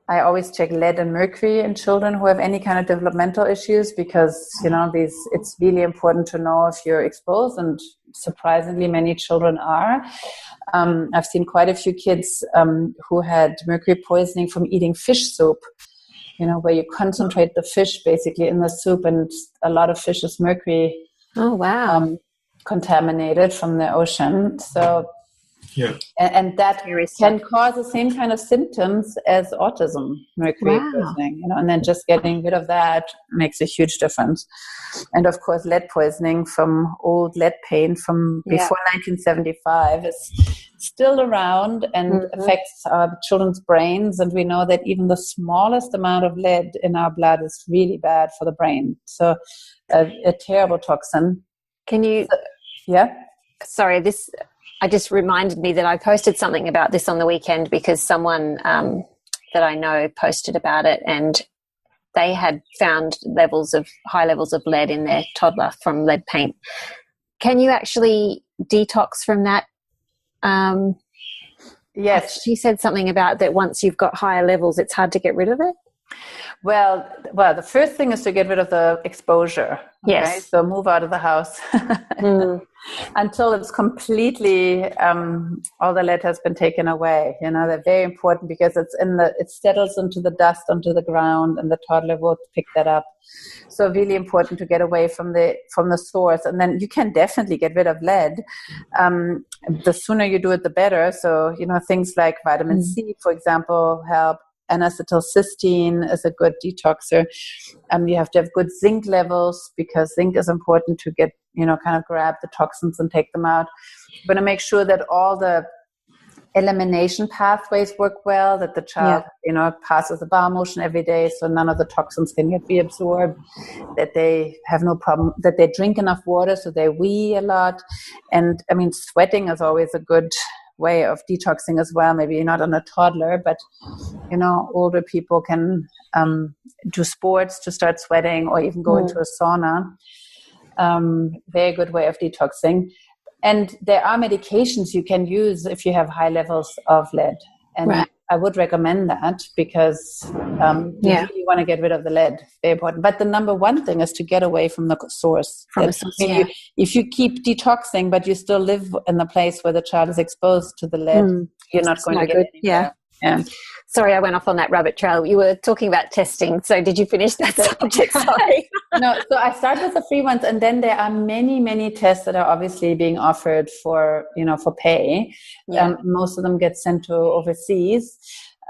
I always check lead and mercury in children who have any kind of developmental issues, because, it's really important to know if you're exposed, and surprisingly many children are. I've seen quite a few kids who had mercury poisoning from eating fish soup, where you concentrate the fish basically in the soup, and a lot of fish is mercury contaminated from the ocean. So, and that can cause the same kind of symptoms as autism, mercury poisoning, and then just getting rid of that makes a huge difference. And of course, lead poisoning from old lead paint from before 1975 is still around and affects our children's brains. And we know that even the smallest amount of lead in our blood is really bad for the brain. So a terrible toxin. Can you... Sorry, I just reminded me that I posted something about this on the weekend, because someone that I know posted about it, and they had found high levels of lead in their toddler from lead paint. Can you actually detox from that? Yes. She said something about that once you've got higher levels, it's hard to get rid of it. Well, the first thing is to get rid of the exposure. Okay? Yes. So move out of the house until it's completely, all the lead has been taken away. They're very important, because it settles into the dust, onto the ground, and the toddler will pick that up. So really important to get away from the source. And then you can definitely get rid of lead. The sooner you do it, the better. So, things like vitamin C, for example, help. N-acetylcysteine is a good detoxer. You have to have good zinc levels, because zinc is important to get, kind of grab the toxins and take them out. You're going to make sure that all the elimination pathways work well, that the child, passes the bowel motion every day, so none of the toxins can get reabsorbed, that they have no problem, that they drink enough water, so they wee a lot. And sweating is always a good way of detoxing as well. Maybe not on a toddler, but older people can do sports to start sweating, or even go into a sauna. Very good way of detoxing. And there are medications you can use if you have high levels of lead, and I would recommend that, because you really want to get rid of the lead. Very important. But the number one thing is to get away from the source. If you keep detoxing, but you still live in the place where the child is exposed to the lead, you're not going to get anywhere. Yeah. Sorry, I went off on that rabbit trail. You were talking about testing. So did you finish that subject? Sorry. No, so I start with the free ones, and then there are many, many tests that are obviously being offered for pay. Most of them get sent to overseas.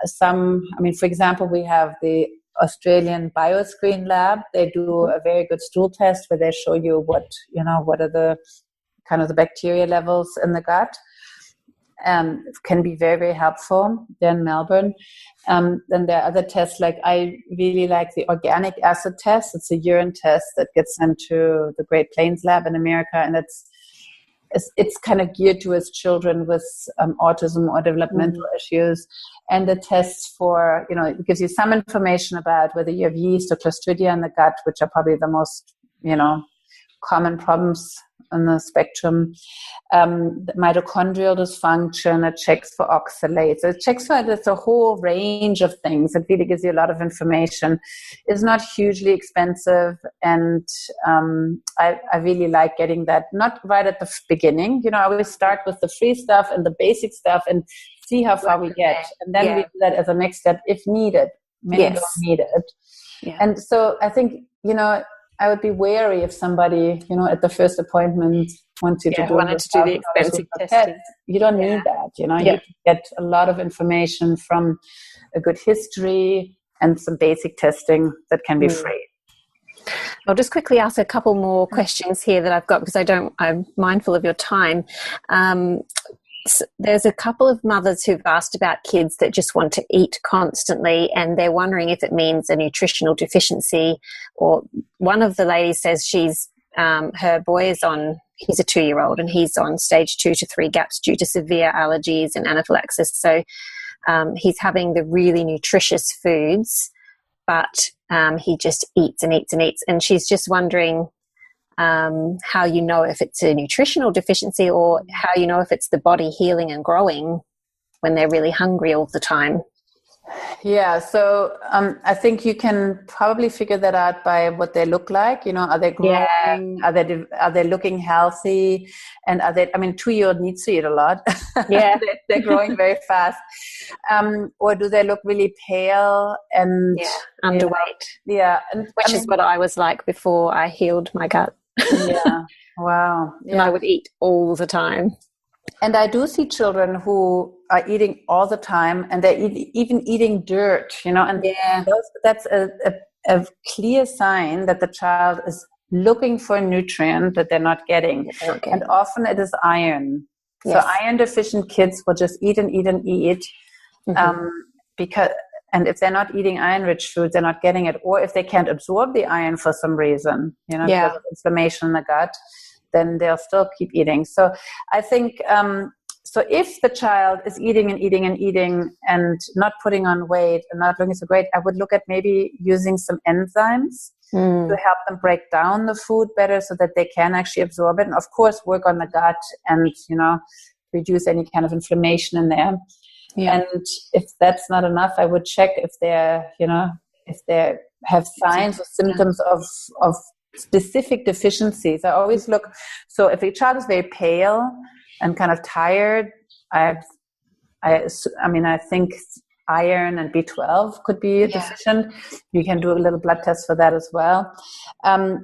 Some, for example, we have the Australian Bioscreen Lab. They do a very good stool test where they show you what are the kind of the bacteria levels in the gut. Can be very, very helpful. They're in Melbourne. Then there are other tests, like I really like the organic acid test. It's a urine test that gets sent to the Great Plains Lab in America, and it's kind of geared towards children with autism or developmental issues. And the tests for, it gives you some information about whether you have yeast or Clostridia in the gut, which are probably the most, common problems on the spectrum. The mitochondrial dysfunction, it checks for oxalates. So it checks for it's a whole range of things. It really gives you a lot of information. It's not hugely expensive, and I really like getting that, not right at the beginning. I always start with the free stuff and the basic stuff and see how far we get. And then we do that as a next step if needed. Many don't need it. Yeah. And so I think, I would be wary if somebody, at the first appointment wants you to do the expensive testing. You don't need that, You get a lot of information from a good history and some basic testing that can be free. I'll just quickly ask a couple more questions here that I've got because I'm mindful of your time. There's a couple of mothers who've asked about kids that just want to eat constantly, and they're wondering if it means a nutritional deficiency. Or one of the ladies says she's her boy he's a 2-year-old, and he's on stage 2 to 3 gaps due to severe allergies and anaphylaxis. So he's having the really nutritious foods, but he just eats and eats and eats. And she's just wondering how you know if it's a nutritional deficiency or how you know if it's the body healing and growing when they're really hungry all the time. Yeah, so I think you can probably figure that out by what they look like. Are they growing? Yeah. Are they looking healthy? And 2-year-old needs to eat a lot. Yeah, they're growing very fast. Or do they look really pale and underweight? Yeah, which is what I was like before I healed my gut. Yeah. Wow. Yeah. And I would eat all the time. And I do see children who are eating all the time, and they're even eating dirt, and that's a clear sign that the child is looking for a nutrient that they're not getting. Okay. And often it is iron. Yes. So iron deficient kids will just eat and eat and eat. And if they're not eating iron-rich food, they're not getting it. Or if they can't absorb the iron for some reason, because of inflammation in the gut, then they'll still keep eating. So I think, so if the child is eating and eating and eating and not putting on weight and not looking so great, I would look at maybe using some enzymes to help them break down the food better so that they can actually absorb it. And of course, work on the gut and, reduce any kind of inflammation in there. Yeah. And if that's not enough, I would check if they're, if they have signs or symptoms of specific deficiencies. I always look. So if a child is very pale and kind of tired, I think iron and B12 could be deficient. You can do a little blood test for that as well.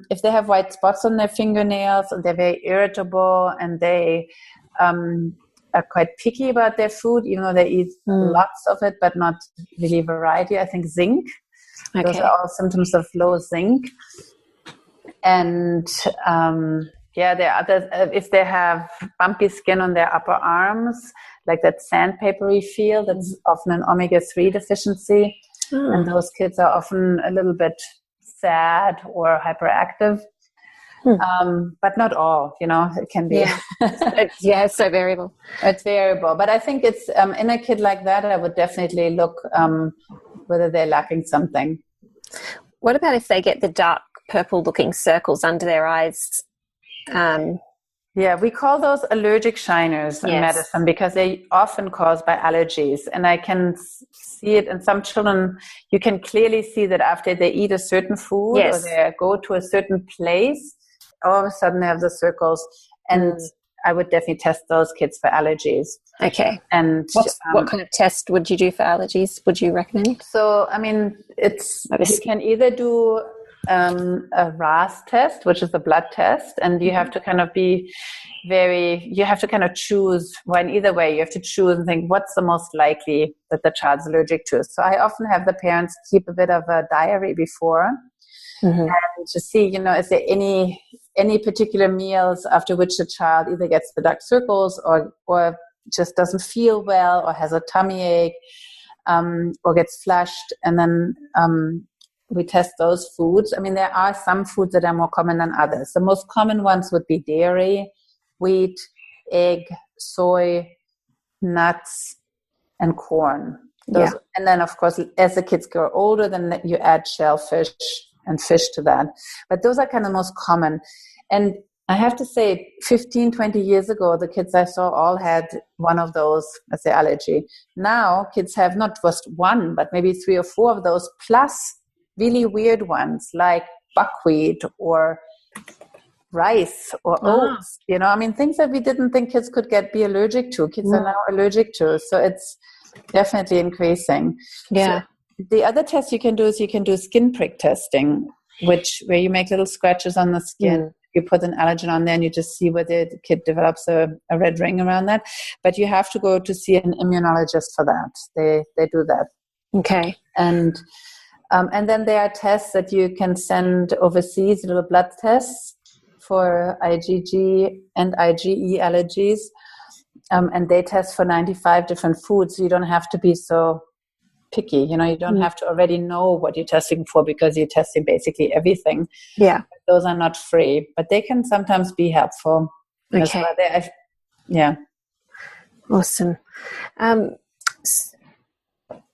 If they have white spots on their fingernails and they're very irritable and they are quite picky about their food, even though they eat lots of it, but not really variety. I think zinc. Okay. Those are all symptoms of low zinc. And there are others. If they have bumpy skin on their upper arms, like that sandpapery feel, that's often an omega-3 deficiency. And those kids are often a little bit sad or hyperactive. But not all, it can be. It's so variable. It's variable. But I think it's in a kid like that, I would definitely look whether they're lacking something. What about if they get the dark purple looking circles under their eyes? We call those allergic shiners in medicine because they often caused by allergies. And I can see it in some children. You can clearly see that after they eat a certain food or they go to a certain place, all of a sudden they have the circles. And I would definitely test those kids for allergies. Okay. And what kind of test would you do for allergies? Would you recommend? So, you can either do a RAS test, which is a blood test, and you have to kind of choose, in either way, you have to choose and think, what's the most likely that the child's allergic to? So I often have the parents keep a bit of a diary before and to see, is there any particular meals after which the child either gets the dark circles or just doesn't feel well or has a tummy ache or gets flushed, and then we test those foods. There are some foods that are more common than others. The most common ones would be dairy, wheat, egg, soy, nuts, and corn. And then, of course, as the kids grow older, then you add shellfish and fish to that. But those are kind of most common. And I have to say, 15, 20 years ago, the kids I saw all had one of those as their allergy. Now, kids have not just one, but maybe 3 or 4 of those, plus really weird ones like buckwheat or rice or oats. Things that we didn't think kids could be allergic to. Kids are now allergic to. So it's definitely increasing. Yeah. So the other test you can do is you can do skin prick testing. where you make little scratches on the skin. You put an allergen on there and you just see whether the kid develops a red ring around that. But you have to go to see an immunologist for that. They do that. Okay. And then there are tests that you can send overseas, little blood tests for IgG and IgE allergies. And they test for 95 different foods. So you don't have to be so picky. You don't have to already know what you're testing for because you're testing basically everything. Yeah. Those are not free, but they can sometimes be helpful. Okay. Yeah. Awesome.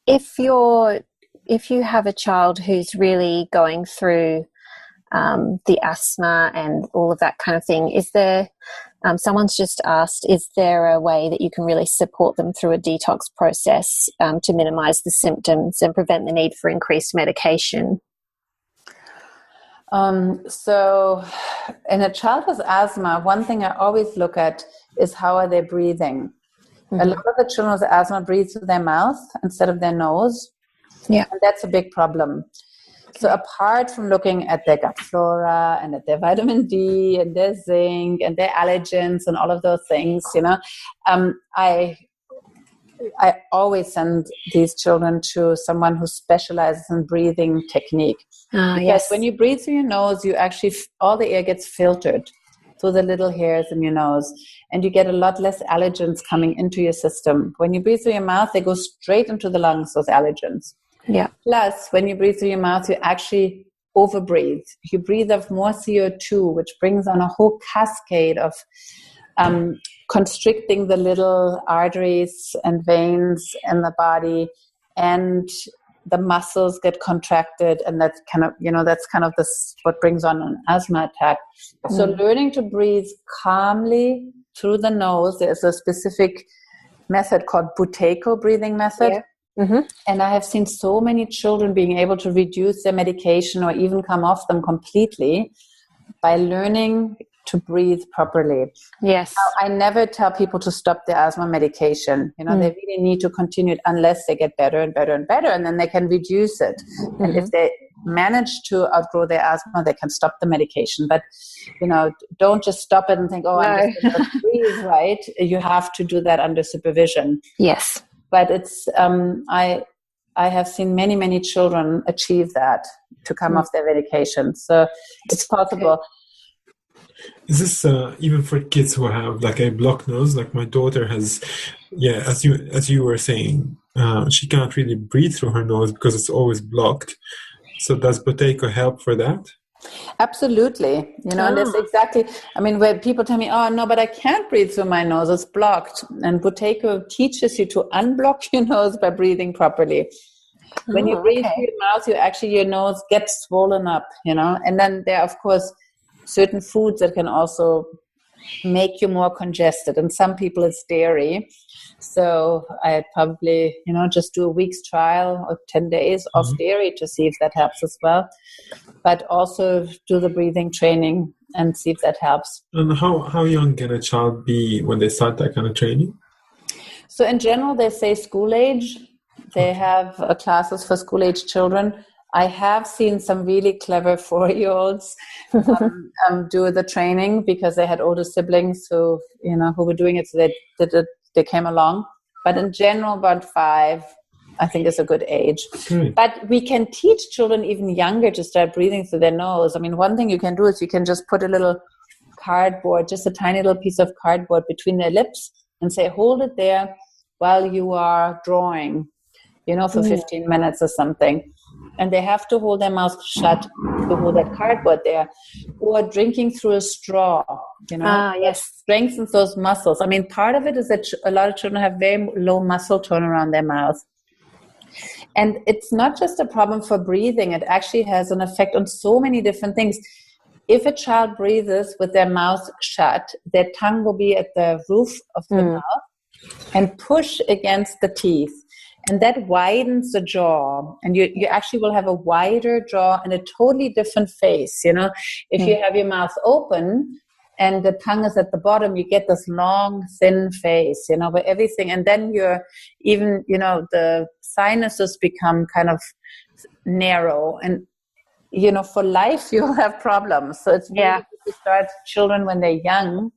If you have a child who's really going through the asthma and all of that kind of thing, is there, someone's just asked, is there a way that you can really support them through a detox process to minimize the symptoms and prevent the need for increased medication? So in a child with asthma, one thing I always look at is how are they breathing? A lot of the children with asthma breathe through their mouth instead of their nose. Yeah. And that's a big problem. So apart from looking at their gut flora and at their vitamin D and their zinc and their allergens and all of those things, I always send these children to someone who specializes in breathing technique. Because when you breathe through your nose, you actually, all the air gets filtered through the little hairs in your nose, and you get a lot less allergens coming into your system. When you breathe through your mouth, they go straight into the lungs, those allergens. Yeah. Plus, when you breathe through your mouth, you actually overbreathe. You breathe off more CO2, which brings on a whole cascade of constricting the little arteries and veins in the body, and the muscles get contracted, and that's kind of this what brings on an asthma attack. So learning to breathe calmly through the nose, there's a specific method called Buteyko breathing method. Yeah. Mm-hmm. And I have seen so many children being able to reduce their medication or even come off them completely by learning to breathe properly. Yes. Now, I never tell people to stop their asthma medication. They really need to continue it unless they get better and better and better, and then they can reduce it. And if they manage to outgrow their asthma, they can stop the medication. But, don't just stop it and think, I'm just going to breathe, right? You have to do that under supervision. Yes. But it's, I have seen many, many children achieve that, to come off their medication. So it's possible. Okay. Is this even for kids who have like a blocked nose? Like my daughter has, as you were saying, she can't really breathe through her nose because it's always blocked. So does Buteyko help for that? Absolutely. And that's exactly, where people tell me, oh no, but I can't breathe through my nose, it's blocked. And Buteyko teaches you to unblock your nose by breathing properly. When you breathe through your mouth, your nose gets swollen up, and then there are, of course, certain foods that can also make you more congested. And some people it's dairy. So I'd probably, just do a week's trial or 10 days of dairy to see if that helps as well. But also do the breathing training and see if that helps. And how young can a child be when they start that kind of training? So in general, they say school age. They have classes for school age children. I have seen some really clever 4-year-olds do the training because they had older siblings who were doing it. So they came along. But in general, about 5, I think, is a good age. But we can teach children even younger to start breathing through their nose. One thing you can do is you can just put a little cardboard, just a tiny little piece of cardboard between their lips and say, hold it there while you are drawing, for 15 minutes or something. And they have to hold their mouth shut to hold that cardboard there. Or drinking through a straw, yes. Strengthens those muscles. Part of it is that a lot of children have very low muscle tone around their mouth. And it's not just a problem for breathing. It actually has an effect on so many different things. If a child breathes with their mouth shut, their tongue will be at the roof of the mouth and push against the teeth. And that widens the jaw, and you actually will have a wider jaw and a totally different face. If you have your mouth open and the tongue is at the bottom, you get this long, thin face, where everything, and then you're even, the sinuses become kind of narrow. And for life you'll have problems. So it's really good to start children when they're young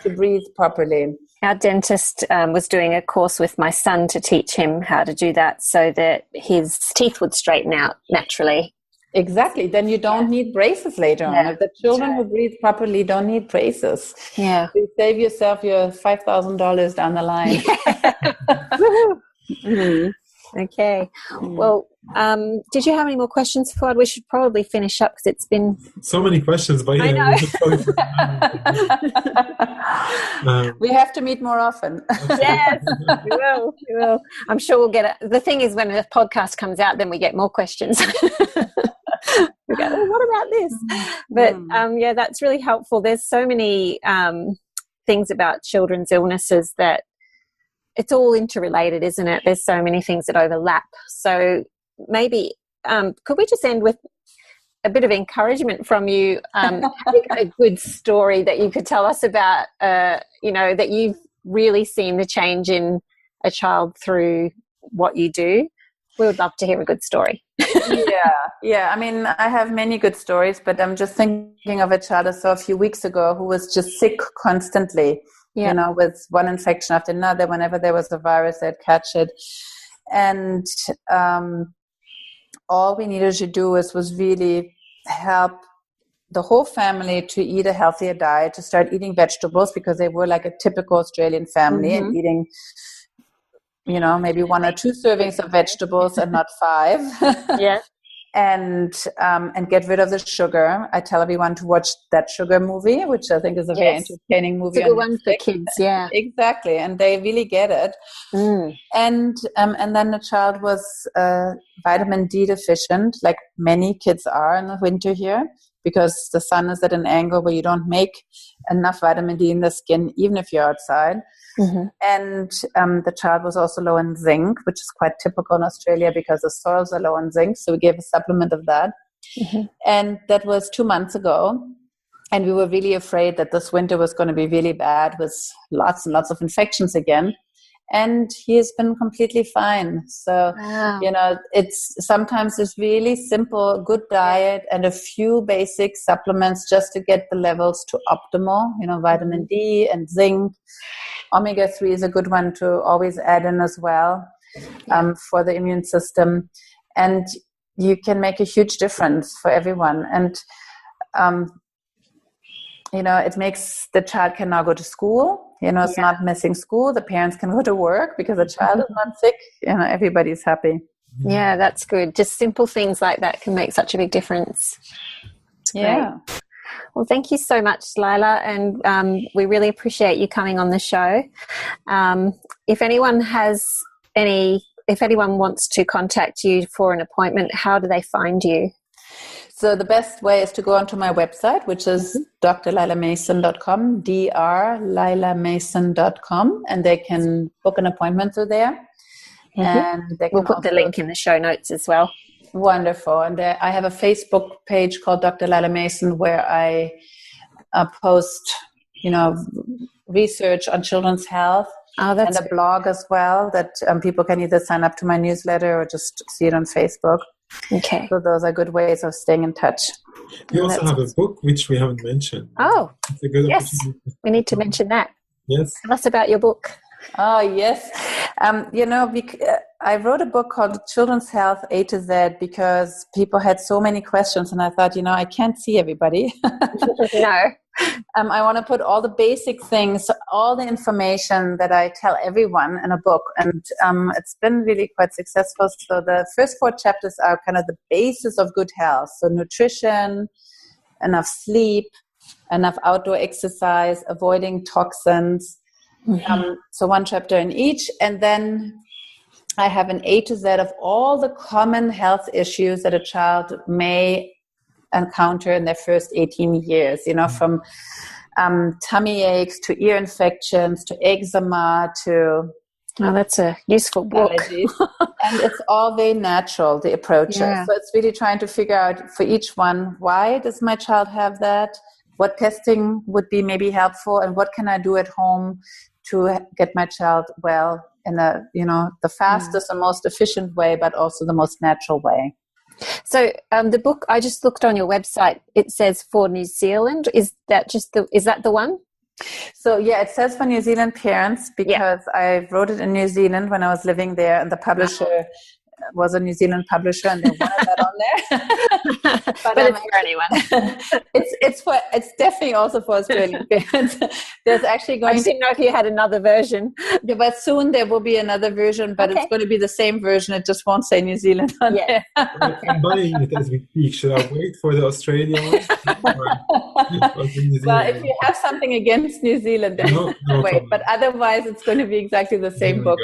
to breathe properly. Our dentist was doing a course with my son to teach him how to do that so that his teeth would straighten out naturally. Exactly. Then you don't need braces later on. If the children who breathe properly don't need braces. Yeah. You save yourself your $5,000 down the line. Okay. Well, did you have any more questions, Fuad? We should probably finish up because it's been so many questions, but I know. We have to meet more often. Yes, we will. I'm sure we'll get it. The thing is, when the podcast comes out, then we get more questions. We go, what about this? But that's really helpful. There's so many things about children's illnesses that it's all interrelated, isn't it? There's so many things that overlap. So maybe could we just end with a bit of encouragement from you? Have you got a good story that you could tell us about, that you've really seen the change in a child through what you do? We would love to hear a good story. Yeah. I mean, I have many good stories, but I'm just thinking of a child I saw a few weeks ago who was just sick constantly. With one infection after another. Whenever there was a virus, they'd catch it. And all we needed to do was really help the whole family to eat a healthier diet, to start eating vegetables, because they were like a typical Australian family and eating, maybe 1 or 2 servings of vegetables and not 5. Yeah. And get rid of the sugar. I tell everyone to watch That Sugar movie, which I think is a very entertaining movie. It's a good one for kids, yeah. Exactly, and they really get it. And then the child was vitamin D deficient, like many kids are in the winter here, because the sun is at an angle where you don't make enough vitamin D in the skin, even if you're outside. And the child was also low in zinc, which is quite typical in Australia because the soils are low in zinc. So we gave a supplement of that. And that was 2 months ago. And we were really afraid that this winter was going to be really bad with lots and lots of infections again. And he has been completely fine. So, sometimes it's really simple, good diet and a few basic supplements just to get the levels to optimal, vitamin D and zinc. Omega-3 is a good one to always add in as well for the immune system. And you can make a huge difference for everyone. And, it makes the child can now go to school. It's not missing school. The parents can go to work because the child is not sick. Everybody's happy. Yeah, that's good. Just simple things like that can make such a big difference. Yeah. Well, thank you so much, Lila, and we really appreciate you coming on the show. If anyone wants to contact you for an appointment, how do they find you? So the best way is to go onto my website, which is drlilamasson.com, drlilamasson.com, and they can book an appointment through there. And we'll put the link in the show notes as well. Wonderful. And I have a Facebook page called Dr. Leila Masson where I post, research on children's health. And a blog as well that people can either sign up to my newsletter or just see it on Facebook. Okay. So those are good ways of staying in touch. We also have a book which we haven't mentioned. Oh, it's a good yes. We need to mention that. Yes. Tell us about your book. Oh, yes. I wrote a book called Children's Health A to Z because people had so many questions and I thought, I can't see everybody. No. I want to put all the basic things, all the information that I tell everyone in a book. And it's been really quite successful. So the first 4 chapters are kind of the basis of good health. So nutrition, enough sleep, enough outdoor exercise, avoiding toxins. So 1 chapter in each. And then I have an A to Z of all the common health issues that a child may encounter in their first 18 years, from tummy aches to ear infections to eczema to... Oh, that's a useful book. Allergies. And it's all very natural, the approaches. Yeah. So it's really trying to figure out for each one, why does my child have that? What testing would be maybe helpful? And what can I do at home to get my child well in the fastest and most efficient way, but also the most natural way. So the book, I just looked on your website, it says for New Zealand. Is that the one? So yeah, it says for New Zealand parents because I wrote it in New Zealand when I was living there, and the publisher was a New Zealand publisher, and they wanted that on there. but it's for anyone. It's definitely also for Australian parents. There's actually going. I just didn't know if you had another version. Yeah, but soon there will be another version, but it's going to be the same version. It just won't say New Zealand on there. I'm buying it as we speak. Should I wait for the Australian one? Well, if you have something against New Zealand, then no wait. Problem. But otherwise, it's going to be exactly the same book.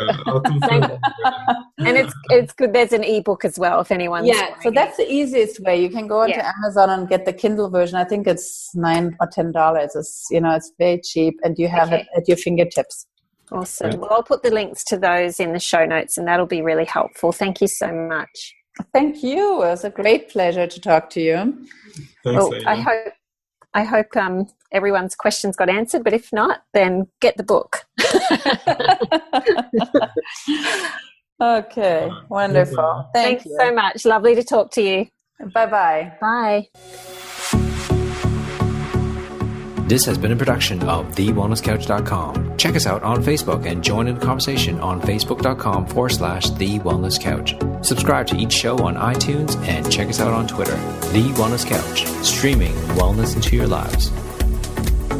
And it's good. There's an ebook as well if anyone's so that's the easiest way. You can go onto Amazon and get the Kindle version. I think it's $9 or $10. It's very cheap, and you have it at your fingertips. Awesome. Well, I'll put the links to those in the show notes, and that'll be really helpful. Thank you so much. Thank you. It was a great pleasure to talk to you. Thanks, I hope everyone's questions got answered, but if not, then get the book. Okay, wonderful. Thanks so much. Lovely to talk to you. Bye-bye. Bye. This has been a production of TheWellnessCouch.com. Check us out on Facebook and join in the conversation on Facebook.com/The Wellness Couch. Subscribe to each show on iTunes and check us out on Twitter. The Wellness Couch, streaming wellness into your lives.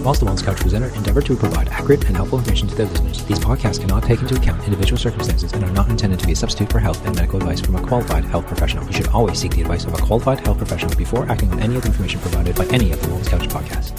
Whilst the Wellness Couch presenter endeavor to provide accurate and helpful information to their listeners, these podcasts cannot take into account individual circumstances and are not intended to be a substitute for health and medical advice from a qualified health professional. You should always seek the advice of a qualified health professional before acting on any of the information provided by any of the Wellness Couch podcasts.